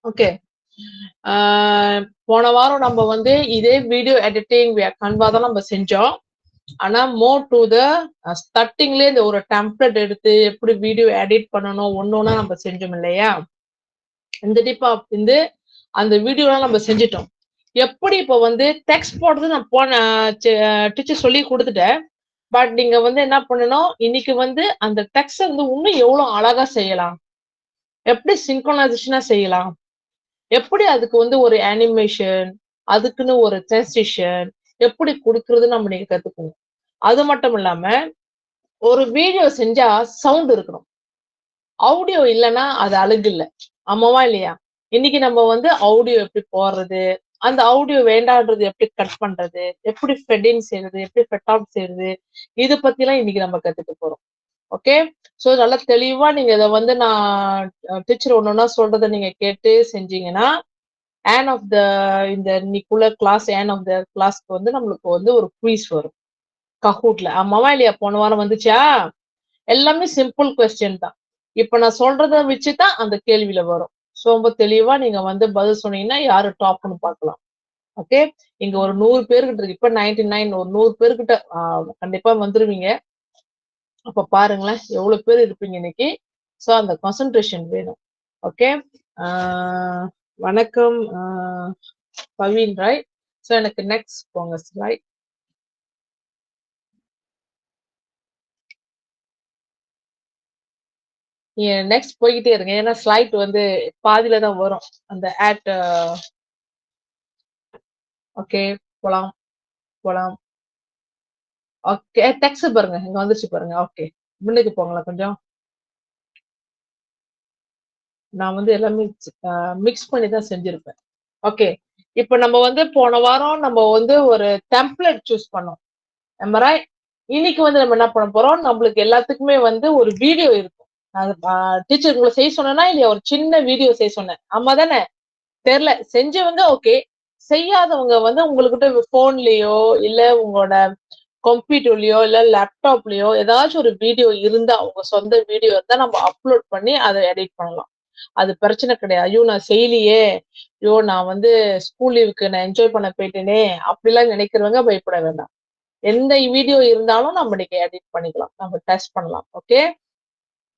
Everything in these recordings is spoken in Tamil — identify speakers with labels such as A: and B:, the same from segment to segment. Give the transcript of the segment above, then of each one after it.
A: ஓகே. போன வாரம் நம்ம வந்து இதே வீடியோ எடிட்டிங் கன்வா தான் நம்ம செஞ்சோம். ஆனா மோர் டு த ஸ்டார்டிங்லேயே இந்த ஒரு டெம்ப்ளேட் எடுத்து எப்படி வீடியோ எடிட் பண்ணணும் ஒன்னொன்னா நம்ம செஞ்சோம் இல்லையா? இந்த டிப்பா வந்து அந்த வீடியோலாம் நம்ம செஞ்சிட்டோம். எப்படி இப்போ வந்து டெக்ஸ்ட் போடுறது நான் போன டீச்சர் சொல்லி குடுத்துட்டேன். பட் நீங்க வந்து என்ன பண்ணணும், இன்னைக்கு வந்து அந்த டெக்ஸ்ட்ட வந்து இன்னும் எவ்வளோ அழகா செய்யலாம்? எப்படி சிங்க்ரோனைசேஷனா செய்யலாம்? எப்படி அதுக்கு வந்து ஒரு அனிமேஷன், அதுக்குன்னு ஒரு டிரான்சிஷன் எப்படி குடுக்குறதுன்னு நம்ம நீங்க கத்துக்கணும். அது மட்டும் இல்லாம, ஒரு வீடியோ செஞ்சா சவுண்ட் இருக்கணும். ஆடியோ இல்லன்னா அது அழகு இல்ல. ஆமாவா இல்லையா? இன்னைக்கு நம்ம வந்து ஆடியோ எப்படி போடுறது, அந்த ஆடியோ வேண்டான்றது எப்படி கட் பண்றது, எப்படி ஃபெட் இன் செய்றது, எப்படி ஃபெட் அவுட் செய்றது, இது பத்திலாம் இன்னைக்கு நம்ம கத்துக்க போறோம். ஓகே. சோ நல்லா தெளிவா நீங்க இத வந்து நான் டீச்சர் ஒண்ணொன்னா சொல்றத நீங்க கேட்டு செஞ்சீங்கன்னா, ஆன் ஆஃப் த இந்த இன்னைக்குள்ள கிளாஸ் ஆன் ஆஃப் த கிளாஸ்க்கு வந்து நம்மளுக்கு வந்து ஒரு குயிஸ் வரும். கஹூட்ல. ஆமாவா இல்லையா? போன வாரம் வந்துச்சா? எல்லாமே சிம்பிள் கொஸ்டின் தான். இப்ப நான் சொல்றத வச்சு தான் அந்த கேள்வியில வரும். சோ ரொம்ப தெளிவா நீங்க வந்து பதில் சொன்னீங்கன்னா யாரு டாப்ன்னு பார்க்கலாம். ஓகே. இங்க ஒரு 100 பேர்கிட்ட இருக்கு. இப்ப 99 ஒரு 100 பேர்கிட்ட கண்டிப்பா வந்துருவீங்க. அப்ப பாருங்களேன் எவ்வளவு பேர் இருப்பீங்க இன்னைக்கு. சோ அந்த கான்சன்ட்ரேஷன் வேணும். ஓகே. ஆ வணக்கம் பவீன் ராய். சோ எனக்கு நெக்ஸ்ட் போங்க ஸ்லைட். நீங்க நெக்ஸ்ட் போய்க்கிட்டே இருங்க. ஏன்னா ஸ்லைட் வந்து பாதியில தான் வரும். அந்த ஆட் ஓகே. போலாம், போலாம். ஓகே. டெக்ஸ்ட் பாருங்க. இங்க வந்துருச்சு பாருங்க. ஓகே. முன்னுக்கு போங்களேன் கொஞ்சம். நான் வந்து எல்லாமே மிக்ஸ் பண்ணி தான் செஞ்சிருப்பேன். ஓகே. இப்ப நம்ம வந்து போன வாரம் நம்ம வந்து ஒரு டெம்ப்ளேட் சூஸ் பண்ணோம். நம்ம ரைட்? இன்னைக்கு வந்து நம்ம என்ன பண்ண போறோம்? நம்மளுக்கு எல்லாத்துக்குமே வந்து ஒரு வீடியோ இருக்கும். அது டீச்சர் உங்கள செய்ய சொன்னேனா இல்லையா? ஒரு சின்ன வீடியோ செய்ய சொன்னேன். ஆமா தானே? தெரியல. செஞ்சவங்க ஓகே. செய்யாதவங்க வந்து உங்ககிட்ட ஃபோன்லயோ, இல்ல உங்களோட கம்ப்யூட்டர்லயோ, இல்ல லேப்டாப்லயோ ஏதாச்சும் ஒரு வீடியோ இருந்தா, உங்க சொந்த வீடியோ இருந்தா நம்ம அப்லோட் பண்ணி அத எடிட் பண்ணலாம். அது பிரச்சனை கிடையாது. ஐயோ! நான் செய்யலையே! ஐயோ! நான் வந்து ஸ்கூல் லீவுக்கு நான் என்ஜாய் பண்ண போயிட்டேனே! அப்படிலாம் நினைக்கிறவங்க பயப்பட வேண்டாம். எந்த வீடியோ இருந்தாலும் நம்ம இன்னைக்கு எடிட் பண்ணிக்கலாம். நம்ம டெஸ்ட் பண்ணலாம். ஓகே.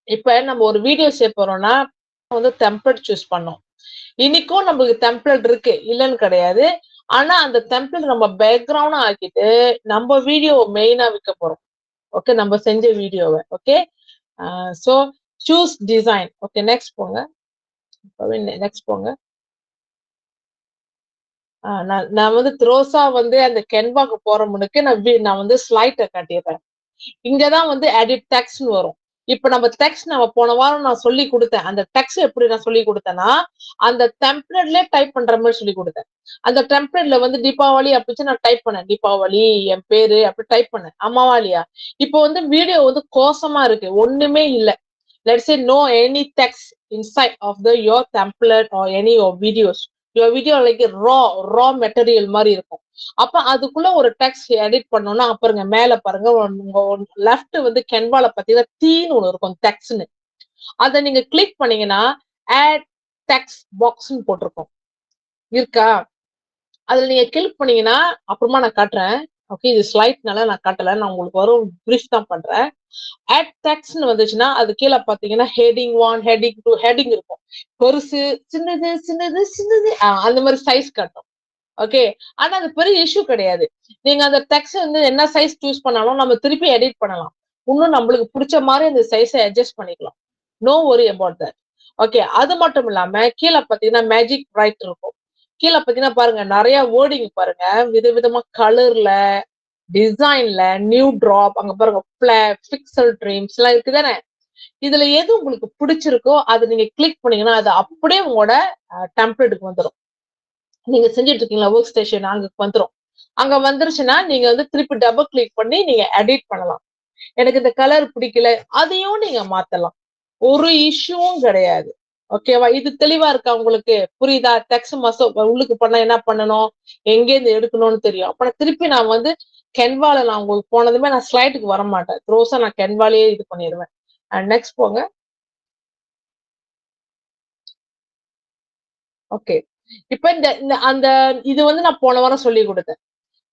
A: இப்ப நம்ம ஒரு வீடியோ செய்ய போறோம்னா, வந்து டெம்ப்ளேட் சூஸ் பண்ணோம். இன்னைக்கும் நமக்கு டெம்ப்ளேட் இருக்கு. இல்லன்னு கிடையாது. ஆனா அந்த டெம்ப்ளேட் நம்ம பேக்கிரவுண்டா ஆக்கிட்டு, நம்ம வீடியோ மெயினா வைக்க போறோம். ஓகே. நம்ம செஞ்ச வீடியோவ. Okay. So choose design. Okay. Next போங்க. நெக்ஸ்ட் போங்க. நான் நான் வந்து த்ரோஸா வந்து அந்த கென்வாக்கு போற முன்னுக்கு நான் வந்து ஸ்லைட்ட காட்டிடுறேன். இங்க தான் வந்து எடிட் டெக்ஸ்ட்ன்னு வரும். இப்ப நம்ம டெக்ஸ்ட் நம்ம போன வாரம் நான் சொல்லிக் குடுத்தேன். அந்த டெக்ஸ்ட் எப்படி நான் சொல்லிக் குடுத்தேன்னா, அந்த டெம்ப்ளேட்லயே டைப் பண்ற மாரி சொல்லிக் குடுத்தேன். அந்த டெம்ப்ளேட்ல வந்து தீபாவளி அப்டின்னு நான் டைப் பண்ணேன். தீபாவளி, என் பேரு அப்படி டைப் பண்ணேன். ஆமாவா இல்லையா? இப்போ வந்து வீடியோ வந்து கோசமா இருக்கு. ஒண்ணுமே இல்ல. Let's say no any text inside of your template or any of videos. Your video like raw material மாதிரி இருக்கும். அப்ப அதுக்குள்ள ஒரு டெக்ஸ்ட் எடிட் பண்ணோம்னா பாருங்க மேல பாருங்க உங்க லெஃப்ட் வந்து கென்வால பாத்தீங்கன்னா தீன்னு ஒண்ணு இருக்கும் டெக்ஸ்ட்னு. அத நீங்க கிளிக் பண்ணீங்கன்னா ஆட் டெக்ஸ்ட் பாக்ஸ்ன்னு போட்டிருக்கும். இருக்கா? அதுல நீங்க கிளிக் பண்ணீங்கன்னா அப்புறமா நான் காட்டுறேன். ஓகே. இது ஸ்லைட்னால நான் காட்டல. நான் உங்களுக்கு வரும் பிரீஃப் தான் பண்றேன். ஆட் டெக்ஸ்ட்னு வந்துச்சுன்னா அது கீழ பாத்தீங்கன்னா ஹெட்டிங் 1, ஹெட்டிங் 2 ஹெட்டிங் இருக்கும். பெருசு, சின்னது, சின்னது, சின்னது அந்த மாதிரி சைஸ் காட்டும். ஓகே. ஆனா அது பெரிய இஷ்யூ கிடையாது. நீங்க அந்த டெக்ஸ்ட் வந்து என்ன சைஸ் சூஸ் பண்ணாலும் நம்ம திருப்பி எடிட் பண்ணலாம். இன்னும் நம்மளுக்கு புடிச்ச மாதிரி அந்த சைஸ அட்ஜஸ்ட் பண்ணிக்கலாம். No worry about that. Okay. அது மட்டும் இல்லாம கீழ பாத்தீங்கன்னா மேஜிக் பிரைட் இருக்கும். கீழ பாத்தீங்கன்னா பாருங்க நெறைய வேர்டிங் பாருங்க. விதவிதமா கலர்ல, டிசைன்ல, நியூ டிராப் அங்க பாருங்க பிக்சல் ட்ரீம்ஸ் எல்லாம் இருக்குதானே? இதுல எது உங்களுக்கு பிடிச்சிருக்கோ அத நீங்க கிளிக் பண்ணீங்கன்னா அது அப்படியே உங்களோட டெம்ப்ளேட்டுக்கு வந்துரும். நீங்க செஞ்சுட்டு இருக்கீங்களா ஒர்க் ஸ்டேஷன் அங்க வந்துரும். அங்க வந்துருச்சுன்னா நீங்க வந்து திருப்பி டபுள் கிளிக் பண்ணி நீங்க எடிட் பண்ணலாம். எனக்கு இந்த கலர் பிடிக்கல. அதையும் நீங்க மாத்தலாம். ஒரு இஷ்யூவும் கிடையாது. ஓகேவா? இது தெளிவா இருக்கா உங்களுக்கு? புரியுதா? டெக்ஸ்ட் உள்ளுக்கு பண்ணா என்ன பண்ணணும்? எங்கேருந்து எடுக்கணும்னு தெரியும். அப்ப திருப்பி நான் வந்து கென்வால நான் உங்களுக்கு போனதுமே நான் ஸ்லைடுக்கு வரமாட்டேன். த்ரோஸா நான் கென்வாலயே இது பண்ணிருவேன். நெக்ஸ்ட் போங்க. ஓகே. இப்ப அந்த இது வந்து நான் போன வாரம் சொல்லி கொடுத்தேன்.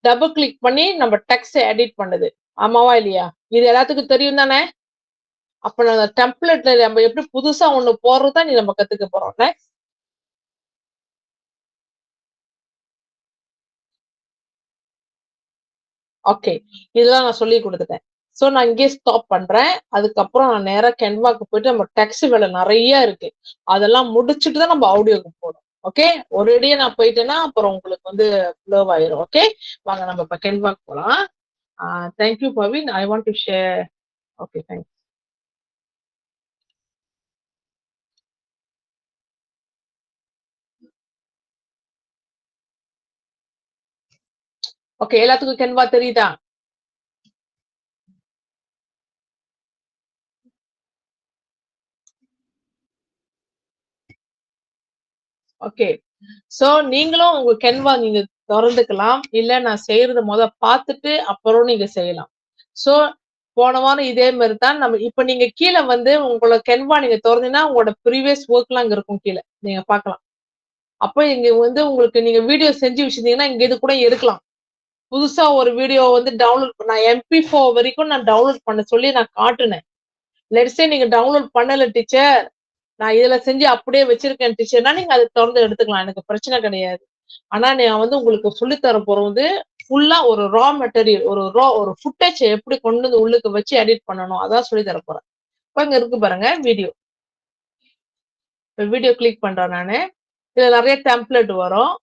A: டபுள் கிளிக் பண்ணி நம்ம டெக்ஸ்ட் எடிட் பண்ணுது. ஆமாவா இல்லையா? இது எல்லாத்துக்கும் தெரியும் தானே? அப்ப நான் டெம்ப்ளேட்ல நம்ம எப்படி புதுசா ஒண்ணு போடுறதா நீ நம்ம கத்துக்க போறோம். ஓகே. இதெல்லாம் நான் சொல்லி கொடுத்துட்டேன். சோ நான் இங்கே ஸ்டாப் பண்றேன். அதுக்கப்புறம் நான் நேரா கேன்வாக்கு போயிட்டு நம்ம டெக்ஸ்ட் வேலை நிறைய இருக்கு. அதெல்லாம் முடிச்சுட்டு தான் நம்ம ஆடியோக்கு போகணும். ஓகே. ஒரேடியா நான் போயிட்டேன்னா அப்புறம் உங்களுக்கு வந்து ஃப்ளோ ஆயிரும். ஓகே. வாங்க நம்ம இப்ப கேன்வாக்கு போலாம். Thank you Bhavin. I want to share. Okay. Thanks. Okay. எல்லாத்துக்கும் கேன்வா தெரியுதா? ஓகே. சோ நீங்களும் உங்க கேன்வா நீங்க திறந்துக்கலாம். இல்ல நான் செய்யறத பார்த்துட்டு அப்புறம் நீங்க செய்யலாம். சோ போன வாரம் இதே மாதிரி தான் நம்ம இப்ப நீங்க கீழே வந்து உங்களோட கேன்வா நீங்க திறந்தீங்கன்னா உங்களோட ப்ரீவியஸ் ஒர்க்லாம் அங்க இருக்கும் கீழே. நீங்க பார்க்கலாம். அப்ப இங்க வந்து உங்களுக்கு நீங்க வீடியோ செஞ்சு வச்சிருந்தீங்கன்னா இங்க இது கூட எடுக்கலாம். புதுசா ஒரு வீடியோ வந்து டவுன்லோட் நான் MP4 வரைக்கும் நான் டவுன்லோட் பண்ண சொல்லி நான் காட்டுனேன். லெட்ஸ் சே நீங்க டவுன்லோட் பண்ணல டீச்சர். நான் இதுல செஞ்சு அப்படியே வச்சிருக்கேன் டீச்சர்னா நீங்க அதை திறந்து எடுத்துக்கலாம். எனக்கு பிரச்சனை கிடையாது. ஆனா நான் வந்து உங்களுக்கு சொல்லி தர போறது ஃபுல்லா ஒரு ரா மெட்டீரியல், ஒரு ஃபுட்டேஜ் எப்படி கொண்டு வந்து உள்ளுக்கு வச்சு எடிட் பண்ணணும் அதான் சொல்லி தர போறேன். இப்ப இங்க இருக்கு பாருங்க வீடியோ. வீடியோ கிளிக் பண்றேன் நானு. இதுல நிறைய டெம்ப்ளேட் வரும்.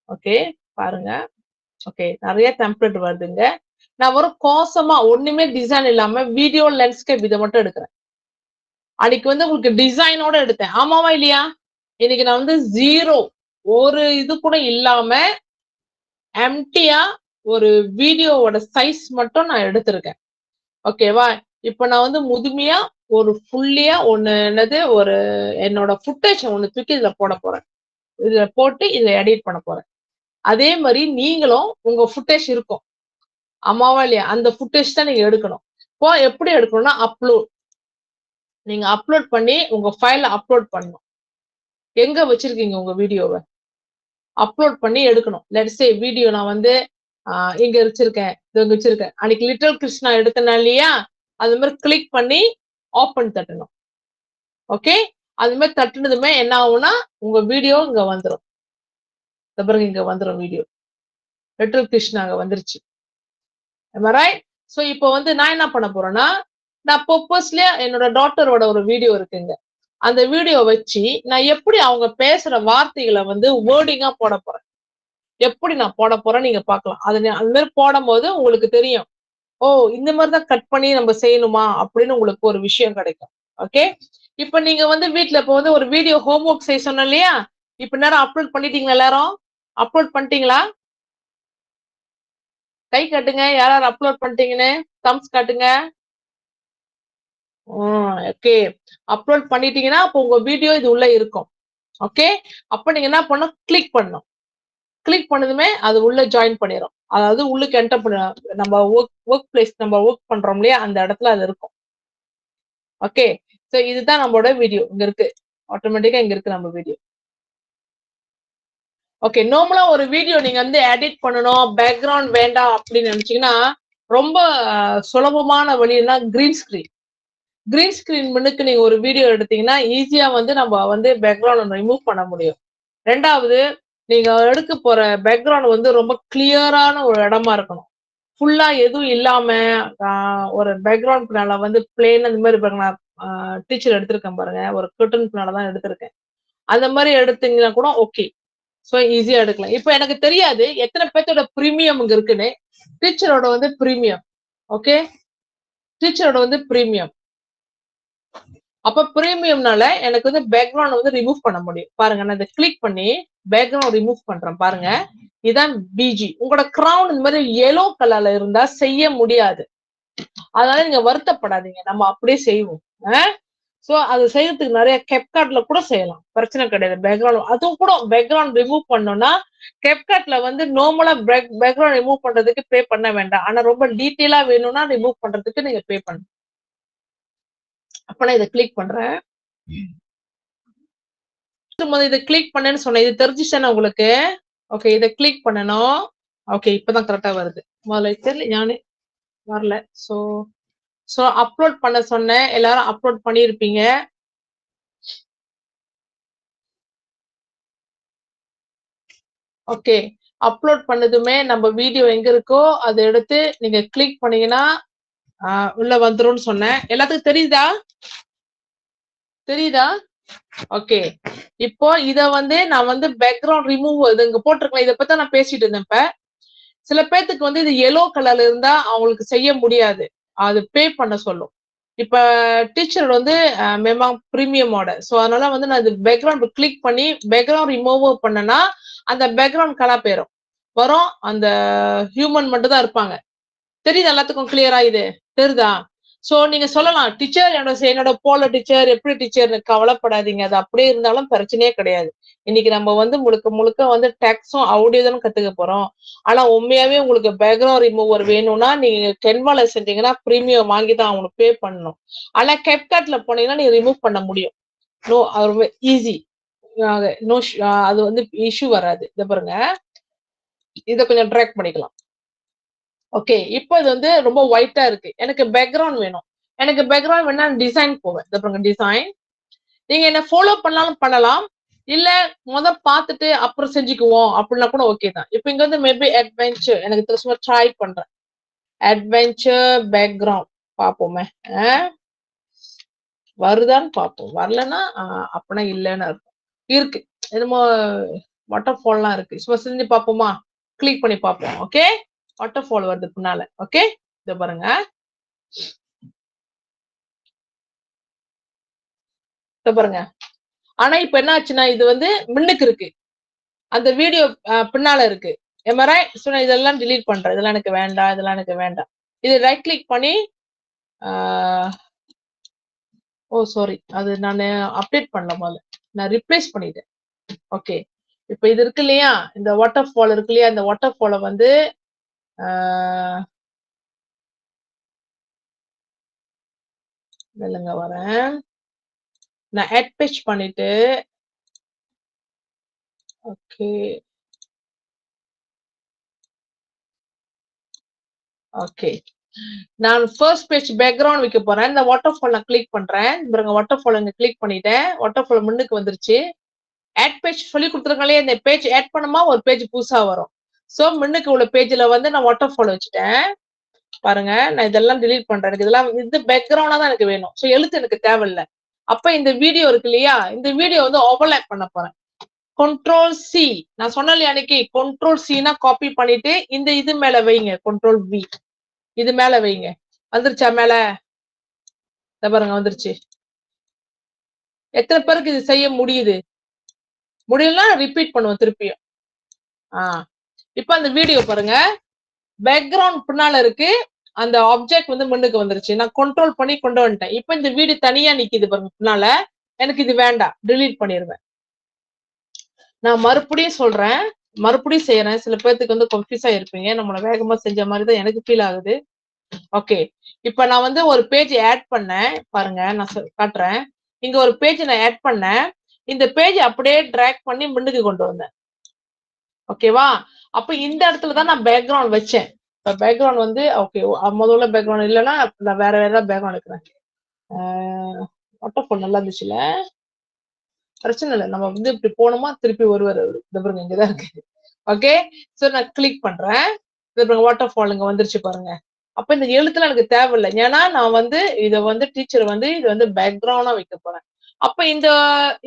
A: ஓகே பாருங்க. ஓகே நிறைய டெம்ப்ளேட் வருதுங்க. நான் ஒரு கோசமா ஒண்ணுமே டிசைன் இல்லாம வீடியோ லென்ஸ்கேப் இதை மட்டும் எடுக்கிறேன். அன்னைக்கு வந்து உங்களுக்கு டிசைனோட எடுத்தேன். ஆமாவா இல்லையா? இன்னைக்கு நான் வந்து ஜீரோ ஒரு இது கூட இல்லாம எம்டியா ஒரு வீடியோவோட சைஸ் மட்டும் நான் எடுத்திருக்கேன். ஓகேவா? இப்ப நான் வந்து முதுமையா ஒரு ஃபுல்லியா ஒண்ணு என்னது ஒரு என்னோட ஃபுட்டேஜ் ஒண்ணு தூக்கி இதுல போட போறேன். இதுல போட்டு இதுல எடிட் பண்ண போறேன். அதே மாதிரி நீங்களும் உங்க ஃபுட்டேஜ் இருக்கும். ஆமாவா இல்லையா? அந்த ஃபுட்டேஜ் தான் நீங்க எடுக்கணும். இப்போ எப்படி எடுக்கணும்னா அப்லோட். நீங்க அப்லோட் பண்ணி உங்க ஃபைல அப்லோட் பண்ணணும். எங்க வச்சிருக்கீங்க உங்க வீடியோவை? அப்லோட் பண்ணி எடுக்கணும். லெட்ஸ் சே வீடியோ நான் வந்து இங்க வச்சிருக்கேன். இங்க வச்சிருக்கேன். அன்னைக்கு லிட்டில் கிருஷ்ணா எடுத்தனா இல்லையா? அது மாதிரி கிளிக் பண்ணி ஓப்பன் தட்டணும். ஓகே. அது மாதிரி தட்டுனதுமே என்ன ஆகும்னா உங்க வீடியோ இங்க வந்துடும். பிறகு இங்க வந்துடும் வீடியோ. லிட்டில் கிருஷ்ணா அங்க வந்துருச்சு. ரைட். சோ இப்போ வந்து நான் என்ன பண்ண போறேன்னா நான் பர்பஸ்லயே என்னோட டாட்டரோட ஒரு வீடியோ இருக்குங்க. அந்த வீடியோ வச்சு நான் எப்படி அவங்க பேசுற வார்த்தைகளை வந்து வேர்டிங்கா போட போறேன். எப்படி நான் போட போறேன் நீங்க பார்க்கலாம். அது அந்த மாதிரி போடும்போது உங்களுக்கு தெரியும். ஓ இந்த மாதிரிதான் கட் பண்ணி நம்ம செய்யணுமா அப்படின்னு உங்களுக்கு ஒரு விஷயம் கிடைக்கும். ஓகே. இப்ப நீங்க வந்து வீட்டுல இப்ப வந்து ஒரு வீடியோ ஹோம் ஒர்க் செய்ய சொன்னோம் இல்லையா? இப்ப நேரம் அப்லோட் பண்ணிட்டீங்களா? எல்லாரும் அப்லோட் பண்ணிட்டீங்களா? கை காட்டுங்க. யாராவது அப்லோட் பண்ணிட்டீங்கன்னு தம்ஸ் காட்டுங்க. ஓகே. அப்லோட் பண்ணிட்டீங்கன்னா அப்போ உங்க வீடியோ இது உள்ள இருக்கும். ஓகே. அப்ப நீங்க என்ன பண்ணணும்? கிளிக் பண்ணணும். கிளிக் பண்ணதுமே அது உள்ள ஜாயின் பண்ணிடும். அதாவது உள்ளுக்கு என்டர் பண்ண நம்ம ஒர்க் பிளேஸ் நம்ம ஒர்க் பண்றோம் இல்லையா? அந்த இடத்துல அது இருக்கும். ஓகே. சோ இதுதான் நம்மளோட வீடியோ இங்க இருக்கு. ஆட்டோமேட்டிக்கா இங்க இருக்கு நம்ம வீடியோ. ஓகே. நார்மலா ஒரு வீடியோ நீங்க வந்து எடிட் பண்ணணும், பேக்ரவுண்ட் வேண்டாம் அப்படின்னு நினைச்சீங்கன்னா ரொம்ப சுலபமான வழின்னா கிரீன் ஸ்கிரீன். கிரீன் ஸ்கிரீன் முன்னுக்கு நீங்க ஒரு வீடியோ எடுத்தீங்கன்னா ஈஸியா வந்து நம்ம வந்து பேக்ரவுண்ட் ரிமூவ் பண்ண முடியும். ரெண்டாவது நீங்க எடுக்க போற பேக்ரவுண்ட் வந்து ரொம்ப கிளியரான ஒரு இடமா இருக்கணும். ஃபுல்லா எதுவும் இல்லாம ஒரு பேக்ரவுண்ட் பின்னால வந்து பிளேன் அந்த மாதிரி பாருங்க. டீச்சர் எடுத்திருக்கேன் பாருங்க. ஒரு கர்டன் பின்னால தான் எடுத்திருக்கேன். அந்த மாதிரி எடுத்தீங்கன்னா கூட ஓகே. சோ ஈஸியா எடுக்கலாம். இப்ப எனக்கு தெரியாது எத்தனை பேர்த்தோட பிரீமியம் இங்க இருக்குன்னு. டீச்சரோட வந்து பிரீமியம். ஓகே. டீச்சரோட வந்து பிரீமியம். அப்ப பிரீமியம்னால எனக்கு வந்து பேக்ரவுண்ட் வந்து ரிமூவ் பண்ண முடியும். பாருங்க நான் இதை கிளிக் பண்ணி பேக்ரவுண்ட் ரிமூவ் பண்றேன் பாருங்க. இதான் பிஜி. உங்களோட கிரவுன் இந்த மாதிரி எல்லோ கலர்ல இருந்தா செய்ய முடியாது. அதனால நீங்க வருத்தப்படாதீங்க. நம்ம அப்படியே செய்வோம். சோ அது செய்யறதுக்கு நிறைய கெப்காட்ல கூட செய்யலாம். பிரச்சனை கிடையாது. பேக்ரவுண்ட் அதுவும் கூட பேக்ரவுண்ட் ரிமூவ் பண்ணோம்னா கெப்காட்ல வந்து நார்மலா பேக்ரவுண்ட் ரிமூவ் பண்றதுக்கு பே பண்ண வேண்டாம். ஆனா ரொம்ப டீட்டெயிலா வேணும்னா ரிமூவ் பண்றதுக்கு நீங்க பே பண்ணணும். அப்ப நான் இதை கிளிக் பண்றேன். இதை கிளிக் பண்ணேன்னு சொன்னேன். இது தெரிஞ்சுச்சானே உங்களுக்கு? ஓகே, இதை கிளிக் பண்ணணும். ஓகே, இப்பதான் கரெக்டா வருது. முதல்ல தெரியல, ஞானே வரல. சோ அப்லோட் பண்ண சொன்னேன். எல்லாரும் அப்லோட் பண்ணிருப்பீங்க. ஓகே, அப்லோட் பண்ணதுமே நம்ம வீடியோ எங்க இருக்கோ அதை எடுத்து நீங்க கிளிக் பண்ணீங்கன்னா உள்ள வந்துரும்னு சொன்னேன். எல்லாத்துக்கும் தெரியுதா? தெரியுதா? ஓகே, இப்போ இத வந்து நான் வந்து பேக்ரவுண்ட் ரிமூவ் இது இங்க போட்டிருக்கேன். இதை பத்தி நான் பேசிட்டு இருந்தேன். இப்ப சில பேர்த்துக்கு வந்து இது எல்லோ கலர்ல இருந்தா அவங்களுக்கு செய்ய முடியாது, அது பே பண்ண சொல்லும். இப்ப டீச்சர் வந்து மெமா பிரீமியமோட, சோ அதனால வந்து நான் இது பேக்ரவுண்ட் கிளிக் பண்ணி பேக்ரவுண்ட் ரிமூவ் பண்ணனா அந்த பேக்ரவுண்ட் கலர் போயிடும் வரும். அந்த ஹியூமன் மட்டும் தான் இருப்பாங்க. தெரியுது எல்லாத்துக்கும் கிளியரா? இது தெரியுதா? சோ நீங்க சொல்லலாம், டீச்சர் என்னோட போல டீச்சர் எப்படி டீச்சர், கவலைப்படாதீங்க, அது அப்படியே இருந்தாலும் பிரச்சனையே கிடையாது. இன்னைக்கு நம்ம வந்து முழுக்க முழுக்க வந்து டெக்ஸும் ஆடியோ தான் கத்துக்க போறோம். ஆனா உண்மையாவே உங்களுக்கு பேக்ரவுண்ட் ரிமூவர் வேணும்னா நீங்க கென்வால செஞ்சீங்கன்னா பிரீமியம் வாங்கி தான் அவங்களுக்கு பே பண்ணணும். ஆனா கேப்கட்ல போனீங்கன்னா நீங்க ரிமூவ் பண்ண முடியும். நோ, அது ஈஸி. நோ, அது வந்து இஷ்யூ வராது. இத பாருங்க, இத கொஞ்சம் ட்ராக் பண்ணிக்கலாம். ஓகே, இப்போ இது வந்து ரொம்ப ஒயிட்டா இருக்கு. எனக்கு பேக்ரவுண்ட் வேணும். எனக்கு பேக்ரவுண்ட் வேணா டிசைன் போவேன். இத பாருங்க, டிசைன். நீங்க என்ன ஃபாலோ பண்ணாலும் பண்ணலாம், இல்ல பார்த்துட்டு அப்புறம் செஞ்சுக்குவோம் அப்படின்னா கூட ஓகே தான். இப்போ இங்க வந்து மேபி அட்வென்ச்சர் எனக்கு திரும்ப ட்ரை பண்றேன். அட்வென்ச்சர் பேக்ரவுண்ட் பாப்போமே, வருதான்னு பார்ப்போம். வரலன்னா அப்படின்னா இல்லைன்னு இருக்கும். இருக்கு, என்னமோ வாட்டர் ஃபால்லாம் இருக்கு. சும்மா செஞ்சு பார்ப்போமா? கிளிக் பண்ணி பார்ப்போம். ஓகே, வாட்டர் ஃபால் வருது பின்னால. ஓகே, இத பாருங்க, இத பாருங்க. ஆனா இப்ப என்ன ஆச்சுன்னா இது வந்து மின்னுக்கு இருக்கு, அந்த வீடியோ பின்னால இருக்கு. எமரை சொன்ன இதெல்லாம் டிலீட் பண்றேன். இதெல்லாம் எனக்கு வேண்டாம், இதெல்லாம் எனக்கு வேண்டாம். இது ரைட் கிளிக் பண்ணி ஓ சாரி, அது நான் அப்டேட் பண்ணல, போல நான் ரிப்ளேஸ் பண்ணிட்டேன். ஓகே, இப்ப இது இருக்கு இல்லையா, இந்த வாட்டர் ஃபால் இருக்கு இல்லையா, இந்த வாட்டர் ஃபாலை வந்து இல்லைங்க வரேன், நான் ஆட் பேஜ் பண்ணிட்டு ஓகே ஓகே நான் ஃபர்ஸ்ட் பேஜ் பேக்ரவுண்ட் வைக்க போறேன். இந்த வாட்டர் ஃபால் நான் கிளிக் பண்றேன். பாருங்க, வாட்டர் ஃபால் இங்க கிளிக் பண்ணிட்டேன். வாட்டர் ஃபால் முன்னுக்கு வந்துருச்சு. ஆட் பேஜ் சொல்லி கொடுத்துருக்காங்களே, இந்த பேஜ் ஆட் பண்ணுமா ஒரு பேஜ் புதுசா வரும். சோ முன்னுக்கு உள்ள பேஜ்ல வந்து நான் வாட்டர் ஃபால் வச்சுட்டேன். பாருங்க, நான் இதெல்லாம் டிலீட் பண்றேன். எனக்கு இதெல்லாம் இது பேக்ரவுண்டா தான் எனக்கு வேணும். சோ எழுத்து எனக்கு தேவையில்லை. அப்ப இந்த வீடியோ இருக்கு இல்லையா, இந்த வீடியோ வந்து ஓவர்லேப் பண்ண போறேன். Ctrl C, நான் சொன்னேன் அன்னைக்கு, Ctrl C னா காப்பி பண்ணிட்டு இந்த இது மேல வைங்க, Ctrl V இது மேல வைங்க. வந்துருச்சா மேல? பாருங்க, வந்துருச்சு. எத்தனை பேருக்கு இது செய்ய முடியுது? முடியலன்னா ரிப்பீட் பண்ணுவோம் திருப்பியும். இப்ப அந்த வீடியோ பாருங்க, பேக்ரவுண்ட் பின்னால இருக்கு, அந்த ஆப்ஜெக்ட் வந்து முன்னுக்கு வந்துருச்சு. நான் கண்ட்ரோல் பண்ணி கொண்டு வந்துட்டேன். இப்ப இந்த வீடியோ தனியா நிக்குது பாருங்க பின்னால. எனக்கு இது வேண்டாம், டிலீட் பண்ணிடுவேன். நான் மறுபடியும் சொல்றேன், மறுபடியும் செய்யறேன். சில பேருக்கு வந்து கன்ஃபியூஸா இருப்பீங்க. நம்மள வேகமா செஞ்ச மாதிரி தான் எனக்கு ஃபீல் ஆகுது. ஓகே, இப்ப நான் வந்து ஒரு பேஜ் ஆட் பண்ணேன். பாருங்க, நான் காட்டுறேன். இங்க ஒரு பேஜ் நான் ஆட் பண்ணேன். இந்த பேஜ் அப்படியே டிராக் பண்ணி முன்னுக்கு கொண்டு வந்தேன். ஓகேவா? அப்ப இந்த இடத்துல தான் நான் பேக்ரவுண்ட் வச்சேன். இப்ப பேக்ரவுண்ட் வந்து ஓகே, முதல்ல பேக்ரவுண்ட் இல்லைன்னா நான் வேற வேற பேக்ரவுண்ட் எடுக்கிறேன். வாட்டர் ஃபால் நல்லா இருந்துச்சுல, பிரச்சனை இல்லை. நம்ம வந்து இப்படி போனோமா திருப்பி வருவாரு. இந்த பாருங்க, இங்கதான் இருக்கு. ஓகே, சோ நான் கிளிக் பண்றேன். வாட்டர் ஃபால் இங்க வந்துருச்சு பாருங்க. அப்ப இந்த எழுத்துல எனக்கு தேவையில்லை, ஏன்னா நான் வந்து இதை வந்து டீச்சர் வந்து இது வந்து பேக்ரவுண்டா வைக்க போறேன். அப்ப இந்த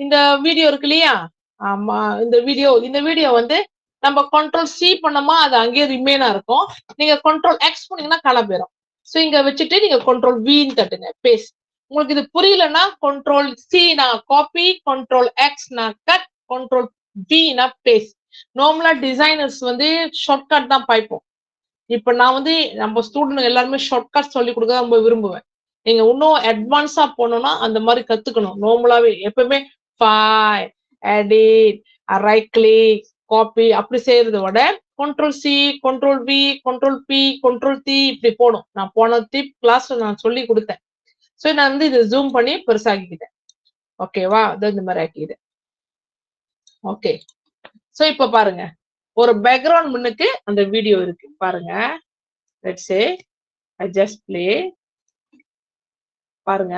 A: இந்த வீடியோ இருக்கு இல்லையா, ஆமா, இந்த வீடியோ வந்து நம்ம Ctrl C பண்ணோமா அது அங்கேயே ரிமைனா இருக்கும். நீங்க Ctrl X பண்ணீங்கன்னா கிளம்பிடும். சோ இங்க வச்சுட்டு நீங்க Ctrl V தட்டுங்க, பேஸ்ட். உங்களுக்கு இது புரியலன்னா Ctrl C நான் காப்பி, Ctrl X நான் கட், Ctrl V நான் பேஸ்ட். நார்மலா டிசைனர்ஸ் வந்து ஷார்ட்கட் தான் பாய்ப்போம். இப்ப நான் வந்து நம்ம ஸ்டூடெண்ட் எல்லாருமே ஷார்ட்கட் சொல்லி கொடுக்க ரொம்ப விரும்புவேன். நீங்க இன்னும் அட்வான்ஸா போனோம்னா அந்த மாதிரி கத்துக்கணும். நார்மலாவே எப்பவுமே file, edit, right click, copy அப்படி செய்யறத விட Ctrl C, Ctrl V, Ctrl P, Ctrl T இப்படி போடும். நான் போன டிப் கிளாஸ்ல நான் சொல்லி கொடுத்தேன். சோ நான் வந்து இதை ஜூம் பண்ணி பெருசாக்கிக்கிட்டேன். ஓகேவா? இந்த மாதிரி ஆக்கிட்டேன். ஓகே. சோ இப்ப பாருங்க, ஒரு பேக்ரவுண்ட் முன்னுக்கு அந்த வீடியோ இருக்கு பாருங்க. Let's say I just play. பாருங்க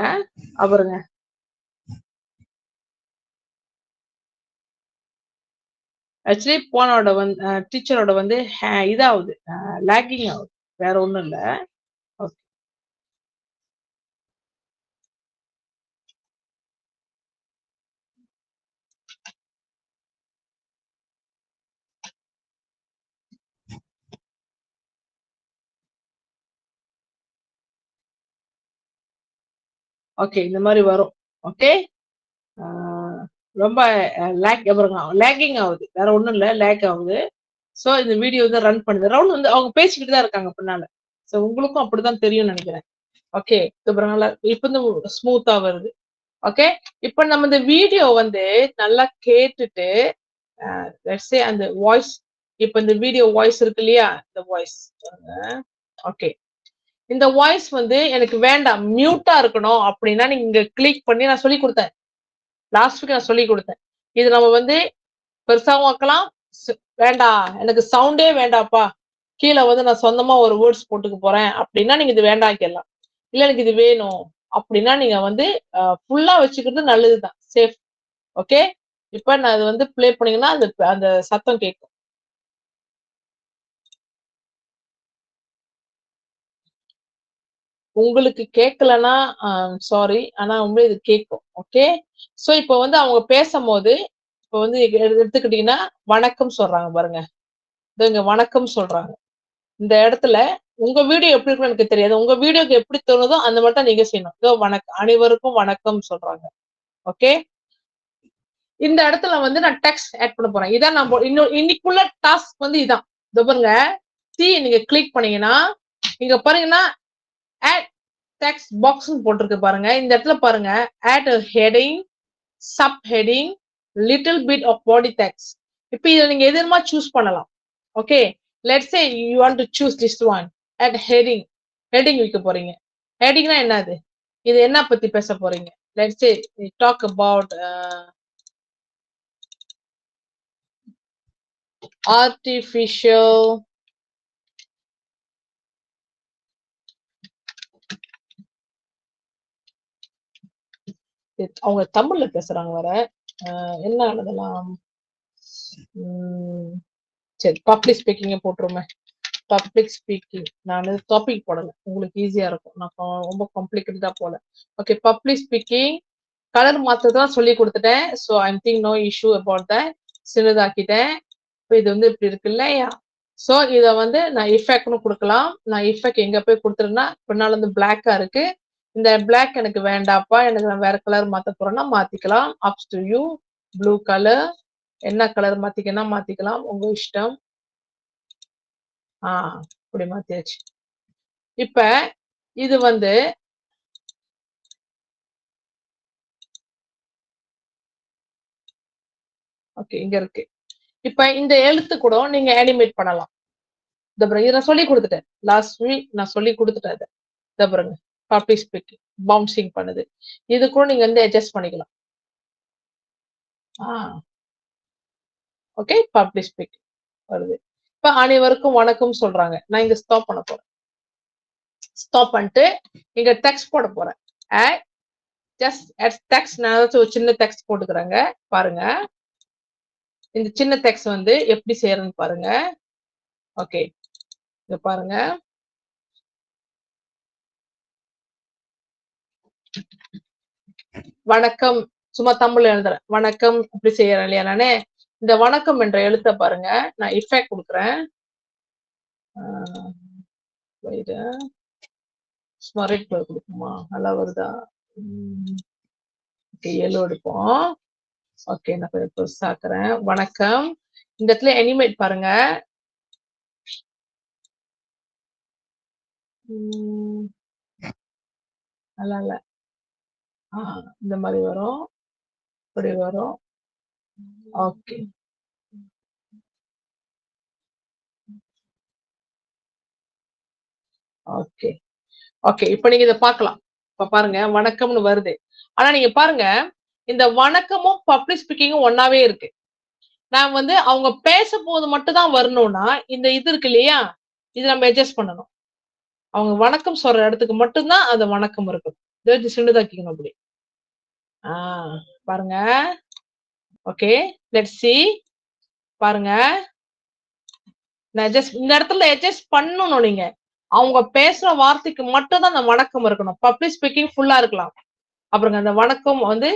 A: அவருங்க. ஆக்சுவலி போனோட வந்து டீச்சரோட வந்து இதாகுது, லேக்கிங் ஆகுது, வேற ஒண்ணும் இல்ல. ஓகே, இந்த மாதிரி வரும். ஓகே, ரொம்ப லேக்கிங் ஆகுது, வேற ஒண்ணும் இல்ல, லேக் ஆகுது. சோ இந்த வீடியோ வந்து ரன் பண்ணுது. ரவுண்ட் வந்து அவங்க பேசிக்கிட்டு தான் இருக்காங்க பின்னால. சோ உங்களுக்கும் அப்படிதான் தெரியும்னு நினைக்கிறேன். ஓகே, இப்ப வந்து ஸ்மூத்தா வருது. ஓகே, இப்ப நம்ம இந்த வீடியோ வந்து நல்லா கேட்டுட்டு அந்த வாய்ஸ், இப்ப இந்த வீடியோ வாய்ஸ் இருக்கு இல்லையா, இந்த வாய்ஸ். ஓகே, இந்த வாய்ஸ் வந்து எனக்கு வேண்டாம், மியூட்டா இருக்கணும் அப்படின்னா நீங்க இங்க கிளிக் பண்ணி, நான் சொல்லி கொடுத்தேன் லாஸ்ட் வீக், நான் சொல்லி கொடுத்தேன். இது நம்ம வந்து பெருசாவும் ஆக்கலாம். வேண்டாம் எனக்கு சவுண்டே வேண்டாப்பா, கீழே வந்து நான் சொந்தமா ஒரு வேர்ட்ஸ் போட்டுக்க போறேன் அப்படின்னா நீங்க இது வேண்டாக்கலாம். இல்ல எனக்கு இது வேணும் அப்படின்னா நீங்க வந்து ஃபுல்லா வச்சுக்கிறது நல்லதுதான், சேஃப். ஓகே, இப்ப நான் அது வந்து பிளே பண்ணீங்கன்னா அந்த அந்த சத்தம் கேட்கும். உங்களுக்கு கேட்கலன்னா சாரி, ஆனா உண்மையிலே இது கேட்கும். ஓகே, சோ இப்ப வந்து அவங்க பேசும்போது, இப்ப வந்து எடுத்துக்கிட்டீங்கன்னா வணக்கம் சொல்றாங்க பாருங்க, இங்க வணக்கம் சொல்றாங்க. இந்த இடத்துல உங்க வீடியோ எப்படி இருக்குன்னு எனக்கு தெரியாது, உங்க வீடியோக்கு எப்படி தோணுதோ அந்த மாதிரி தான் நீங்க செய்யணும். இதோ வணக்கம், அனைவருக்கும் வணக்கம் சொல்றாங்க. ஓகே, இந்த இடத்துல வந்து நான் டெக்ஸ்ட் ஆட் பண்ண போறேன். இதான் நம்ம இன்னைக்குள்ள டாஸ்க் வந்து இதான். இதோ பாருங்க, நீங்க கிளிக் பண்ணீங்கன்னா இங்க பாருங்கன்னா ஆட் டெக்ஸ்ட் பாக்ஸ் போட்டிருக்கு பாருங்க. இந்த இடத்துல பாருங்க, add a heading, sub heading, little bit of body text. இப்போ இத நீங்க எதுமா சூஸ் பண்ணலாம். Okay, let's say you want to choose this one. add heading, heading வைக்க போறீங்க. headingனா என்னது, இது என்ன பத்தி பேச போறீங்க. let's say we talk about artificial அவங்க தமிழ்ல பேசுறாங்க வர, என்ன எழுதலாம். சரி, பப்ளிக் ஸ்பீக்கிங்க போட்டுருமே. பப்ளிக் ஸ்பீக்கிங், நான் டாபிக் போடல, உங்களுக்கு ஈஸியா இருக்கும், நான் ரொம்ப காம்ப்ளிகேட்டடா போல. ஓகே, பப்ளிக் ஸ்பீக்கிங், கலர் மாத்ததான் சொல்லி கொடுத்துட்டேன். So I think no issue about that. சின்னதாக்கிட்டேன். இப்போ இது வந்து இப்படி இருக்கு இல்லையா. ஸோ இதை வந்து நான் இஃபெக்ட்னு கொடுக்கலாம். நான் இஃபெக்ட் எங்க போய் கொடுத்துருன்னா, பின்னால வந்து பிளாக்கா இருக்கு, இந்த பிளாக் எனக்கு வேண்டாப்பா, எனக்கு நான் வேற கலர் மாத்த போறேன்னா மாத்திக்கலாம். Ups to you. Blue colour, என்ன கலர் மாத்திக்கன்னா மாத்திக்கலாம், உங்க இஷ்டம். இப்படி மாத்தியாச்சு. இப்ப இது வந்து ஓகே, இங்க இருக்கு. இப்ப இந்த எழுத்து கூட நீங்க அனிமேட் பண்ணலாம். இதை நான் சொல்லி கொடுத்துட்டேன் லாஸ்ட் வீக், நான் சொல்லி கொடுத்துட்டேன். இதை பாருங்க, பப்ளிக் ஸ்பீக்கிங் பவுன்சிங் பண்ணுது. இது கூட நீங்க வந்து அட்ஜஸ்ட் பண்ணிக்கலாம். ஓகே, பப்ளிக் ஸ்பீக்கிங் வருது. இப்ப அனைவருக்கும் வணக்கம் சொல்றாங்க. நான் இங்க ஸ்டாப் பண்ண போறேன். ஸ்டாப் பண்ணிட்டு இங்க டெக்ஸ்ட் போட போறேன். டெக்ஸ்ட் நான் ஏதாச்சும் ஒரு சின்ன டெக்ஸ்ட் போட்டுக்கிறேங்க. பாருங்க, இந்த சின்ன டெக்ஸ்ட் வந்து எப்படி செய்யறதுன்னு பாருங்க. ஓகே, இங்க பாருங்க. வணக்கம், சும்மா தமிழ் எழுதுறேன். வணக்கம் இப்படி செய்யறேன் இல்லையா நானே. இந்த வணக்கம் என்ற எழுத்த பாருங்க, நான் இஃபெக்ட் கொடுக்குறேன். ஸ்மரெட் கலர் கொடுக்குமா, நல்லா வருதா. ஓகே, எல்லோ எடுப்போம். ஓகே, நான் கொஞ்சம் பெருசாக்குறேன். வணக்கம், இந்த இடத்துல அனிமேட் பாருங்க. நல்லா இல்ல, இந்த மாதிரி வரும், இப்படி வரும். Okay, okay, okay. இப்ப நீங்க இதை பார்க்கலாம். இப்ப பாருங்க, வணக்கம்னு வருது. ஆனா நீங்க பாருங்க, இந்த வணக்கமும் பப்ளிக் ஸ்பீக்கிங்கும் ஒன்னாவே இருக்கு. நான் வந்து அவங்க பேச போது மட்டும் தான் வரணும்னா இந்த இது இருக்கு இல்லையா, இது நம்ம அட்ஜஸ்ட் பண்ணணும். அவங்க வணக்கம் சொல்ற இடத்துக்கு மட்டும்தான் அந்த வணக்கம் இருக்கும். சின்னதாக்கிக்கணும் அப்படி. பாருங்க. Okay, let's see. பாருங்க, நான் இந்த இடத்துல அட்ஜஸ்ட் பண்ணணும். நீங்க அவங்க பேசுற வார்த்தைக்கு மட்டும் தான் அந்த வணக்கம் இருக்கணும். பப்ளிக் ஸ்பீக்கிங் ஃபுல்லா இருக்கலாம். அப்புறம் அந்த வணக்கம் வந்து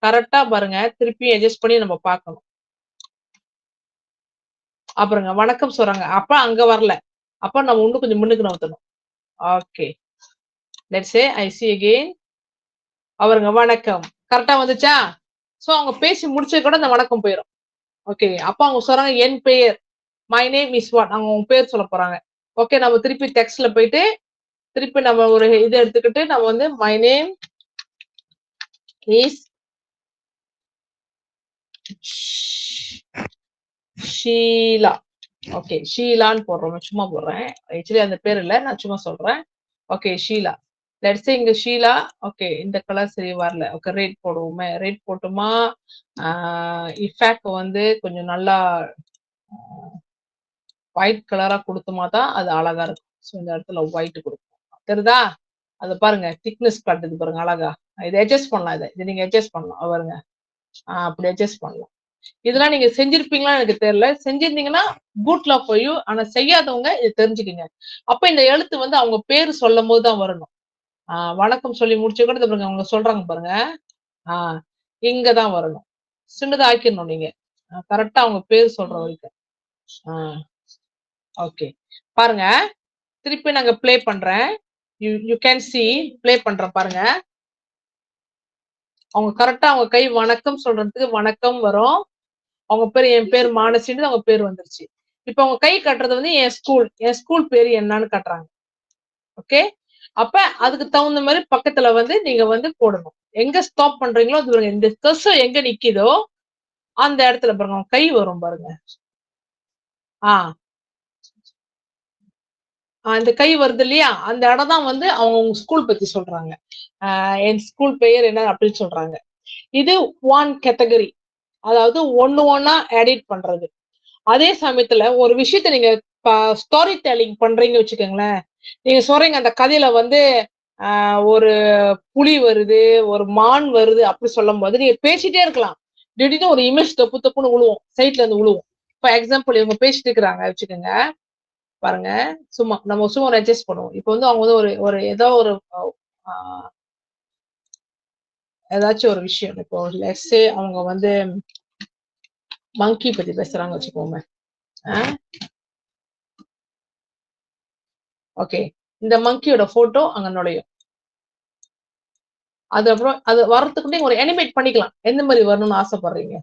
A: கரெக்டா பாருங்க, திருப்பி அட்ஜஸ்ட் பண்ணி நம்ம பார்க்கணும். அப்புறங்க வணக்கம் சொல்றாங்க, அப்ப அங்க வரல, அப்ப நம்ம இன்னும் கொஞ்சம் முன்னுக்கு நவுத்தணும். Okay, let's say I see again. அவருங்க வணக்கம் கரெக்டா வந்துச்சா? சோ அவங்க பேசி முடிச்ச கூட அந்த வணக்கம் போயிடும். ஓகே, அப்ப அவங்க சொல்றாங்க என் பெயர், மை நேம் இஸ் வாட், அவங்க உங்க பேர் சொல்ல போறாங்க. ஓகே, நம்ம திருப்பி டெக்ஸ்ட்ல போயிட்டு திருப்பி நம்ம ஒரு இது எடுத்துக்கிட்டு நம்ம வந்து my name is Sheela. Okay, ஷீலான்னு போடுறோம், சும்மா போடுறேன். ஆக்சுவலி அந்த பேர் இல்ல, நான் சும்மா சொல்றேன். ஓகே, ஷீலா. லெட்ஸ் சே இங்க ஷீலா. ஓகே, இந்த கலர் சரி வரல. Okay, red போடுவோமே. ரெட் போட்டுமா? இஃபேக்ட் வந்து கொஞ்சம் நல்லா ஒயிட் கலரா கொடுத்துமா தான் அது அழகா இருக்கும். ஸோ இந்த இடத்துல ஒயிட் கொடுக்கும். தெரியுதா? அது பாருங்க, திக்னஸ் காட்டுது பாருங்க அழகா. இதை அட்ஜஸ்ட் பண்ணலாம். இது நீங்க அட்ஜஸ்ட் பண்ணலாம். பாருங்க, அப்படி அட்ஜஸ்ட் பண்ணலாம். இதெல்லாம் நீங்க செஞ்சிருப்பீங்களா எனக்கு தெரியல. செஞ்சிருந்தீங்கன்னா குட் லக் ஃபார் யூ. ஆனா செய்யாதவங்க இது தெரிஞ்சுக்கங்க. அப்ப இந்த எழுத்து வந்து அவங்க பேரு சொல்லும் போதுதான் வரணும். வணக்கம் சொல்லி முடிச்ச கூட பாருங்க, அவங்க சொல்றாங்க பாருங்க. இங்கதான் வரணும். சின்னதா ஆக்கிடணும் நீங்க, கரெக்டா அவங்க பேர் சொல்ற வரைக்கும். ஓகே, பாருங்க, திருப்பி நாங்க பிளே பண்றேன். யூ கேன் சி, பிளே பண்றேன் பாருங்க. அவங்க கரெக்டா அவங்க கை வணக்கம் சொல்றதுக்கு வணக்கம் வரும். அவங்க பேர் என் பேர் மானசின்னு அவங்க பேர் வந்துருச்சு. இப்ப அவங்க கை கட்டுறது வந்து என் ஸ்கூல் பேரு என்னன்னு கட்டுறாங்க. ஓகே, அப்ப அதுக்கு தகுந்த மாதிரி பக்கத்துல வந்து நீங்க வந்து போடணும். எங்க ஸ்டாப் பண்றீங்களோ அது பாருங்க, இந்த கர்சர் எங்க நிக்குதோ அந்த இடத்துல பாருங்க கை வரும் பாருங்க. அந்த கை வருது இல்லையா, அந்த இடம் தான் வந்து அவங்க ஸ்கூல் பத்தி சொல்றாங்க. என் ஸ்கூல் பெயர் என்ன அப்படின்னு சொல்றாங்க. இது ஒன் கேட்டகரி, அதாவது ஒன்னா எடிட் பண்றது. அதே சமயத்துல ஒரு விஷயத்த நீங்க ஸ்டோரி டெல்லிங் பண்றீங்க வச்சுக்கோங்களேன். நீங்க சொல்றீங்க அந்த கதையில வந்து ஒரு புலி வருது, ஒரு மான் வருது அப்படி சொல்லும் போது நீங்க பேசிட்டே இருக்கலாம். திடீர்னு ஒரு இமேஜ் தப்புன்னு விழுவோம், சைட்ல இருந்து விழுவோம். ஃபார் எக்ஸாம்பிள் இவங்க பேசிட்டு இருக்கிறாங்க வச்சுக்கோங்க. பாருங்க, நம்ம சும்மா அட்ஜஸ்ட் பண்ணுவோம். இப்ப வந்து அவங்க வந்து ஒரு ஏதோ ஒரு ஏதாச்சும் ஒரு விஷயம், இப்போ லெட்ஸ் சே அவங்க வந்து மங்கி பத்தி பேசுறாங்க வச்சுக்கோங்க. ஓகே, இந்த மங்கியோட போட்டோ அங்க நுழையும். அது அப்புறம் அது வர்றதுக்கு நீங்க ஒரு அனிமேட் பண்ணிக்கலாம். எந்த மாதிரி வரணும்னு ஆசைப்படுறீங்க?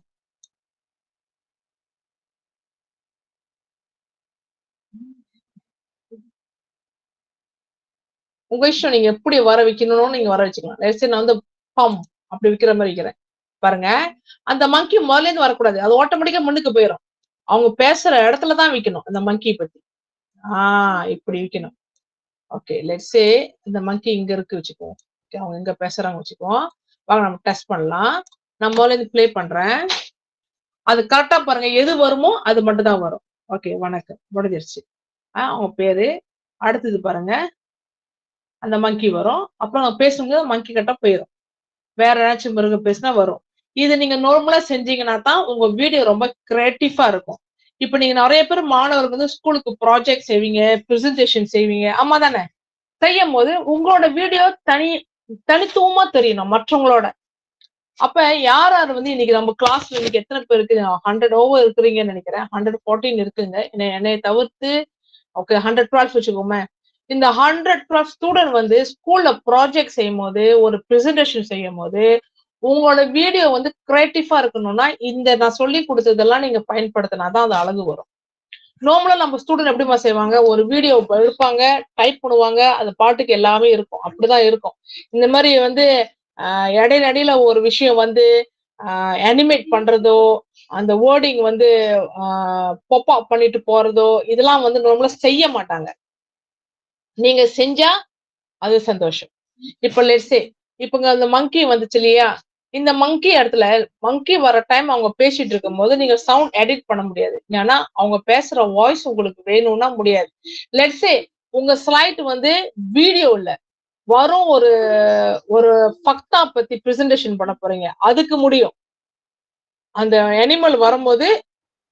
A: உங்க இஷ்டம், நீங்க எப்படி வர வைக்கணும்னு நீங்க வர வச்சுக்கலாம். லெட்ஸ் சே நான் வந்து பம் அப்படி விக்கிற மாதிரி வைக்கிறேன் பாருங்க. அந்த மங்கி முதல்ல இருந்து வரக்கூடாது, அது ஆட்டோமேட்டிக்கா முன்னுக்கு போயிடும். அவங்க பேசுற இடத்துலதான் வைக்கணும் அந்த மங்கி பத்தி. இப்படி வைக்கணும். ஓகே, லெட்ஸ் சே இந்த மங்கி இங்க இருக்கு வச்சுக்குவோம். அவங்க எங்க பேசுறாங்க வச்சுக்குவோம். வாங்க நம்ம டெஸ்ட் பண்ணலாம். நான் முதல்ல இருந்து பிளே பண்றேன். அது கரெக்டா பாருங்க, எது வருமோ அது மட்டும் தான் வரும். ஓகே, வணக்கம் முடிஞ்சிருச்சு. அவங்க பேரு. அடுத்தது பாருங்க, அந்த மங்கி வரும். அப்புறம் அவங்க பேசும்போது மங்கி கட்டா போயிடும். வேற ஏதாச்சும் மிருகம் பேசினா வரும். இது நீங்க நார்மலா செஞ்சீங்கன்னா தான் உங்க வீடியோ ரொம்ப கிரியேட்டிவா இருக்கும். இப்ப நீங்க நிறைய பேர் மாணவர்கள் வந்து ஸ்கூலுக்கு ப்ராஜெக்ட் செய்வீங்க, பிரசன்டேஷன் செய்வீங்க, ஆமா தானே? செய்யும் போது உங்களோட வீடியோ தனித்துவமா தெரியணும் மற்றவங்களோட. அப்ப யார் வந்து இன்னைக்கு நம்ம கிளாஸ்ல இன்னைக்கு எத்தனை பேர் இருக்கு? 100 ஓவர் இருக்கிறீங்கன்னு நினைக்கிறேன். 114 இருக்குங்க என்னைய தவிர்த்து. ஓகே, 112 வச்சுக்கோமே. இந்த 112 ஸ்டூடெண்ட் வந்து ஸ்கூல்ல ப்ராஜெக்ட் செய்யும் போது, ஒரு பிரசன்டேஷன் செய்யும் போது உங்களோட வீடியோ வந்து கிரியேட்டிவா இருக்கணும்னா இந்த நான் சொல்லி கொடுத்ததெல்லாம் நீங்க பயன்படுத்தினாதான் அது அழகு வரும். நார்மலா நம்ம ஸ்டூடெண்ட் எப்படிமா செய்வாங்க? ஒரு வீடியோ எடுப்பாங்க, டைப் பண்ணுவாங்க, அது பாட்டுக்கு எல்லாமே இருக்கும், அப்படிதான் இருக்கும். இந்த மாதிரி வந்து இடையில ஒரு விஷயம் வந்து அனிமேட் பண்றதோ, அந்த வேர்டிங் வந்து பாப் அப் பண்ணிட்டு போறதோ, இதெல்லாம் வந்து நார்மலா செய்ய மாட்டாங்க. நீங்க செஞ்சா அது சந்தோஷம். இப்ப லெட்ஸ் சே இப்ப அந்த மங்கி வந்துச்சு இல்லையா, இந்த மங்கி இடத்துல மங்கி வர டைம் அவங்க பேசிட்டு இருக்கும் போது நீங்க சவுண்ட் எடிட் பண்ண முடியாது. ஏன்னா அவங்க பேசுற வாய்ஸ் உங்களுக்கு வேணும்னா முடியாது. லெட்ஸ் சே உங்க ஸ்லைட் வந்து வீடியோ இல்ல, வரும் ஒரு ஒரு ஃபக்தா பத்தி பிரசன்டேஷன் பண்ண போறீங்க, அதுக்கு முடியும். அந்த அனிமல் வரும்போது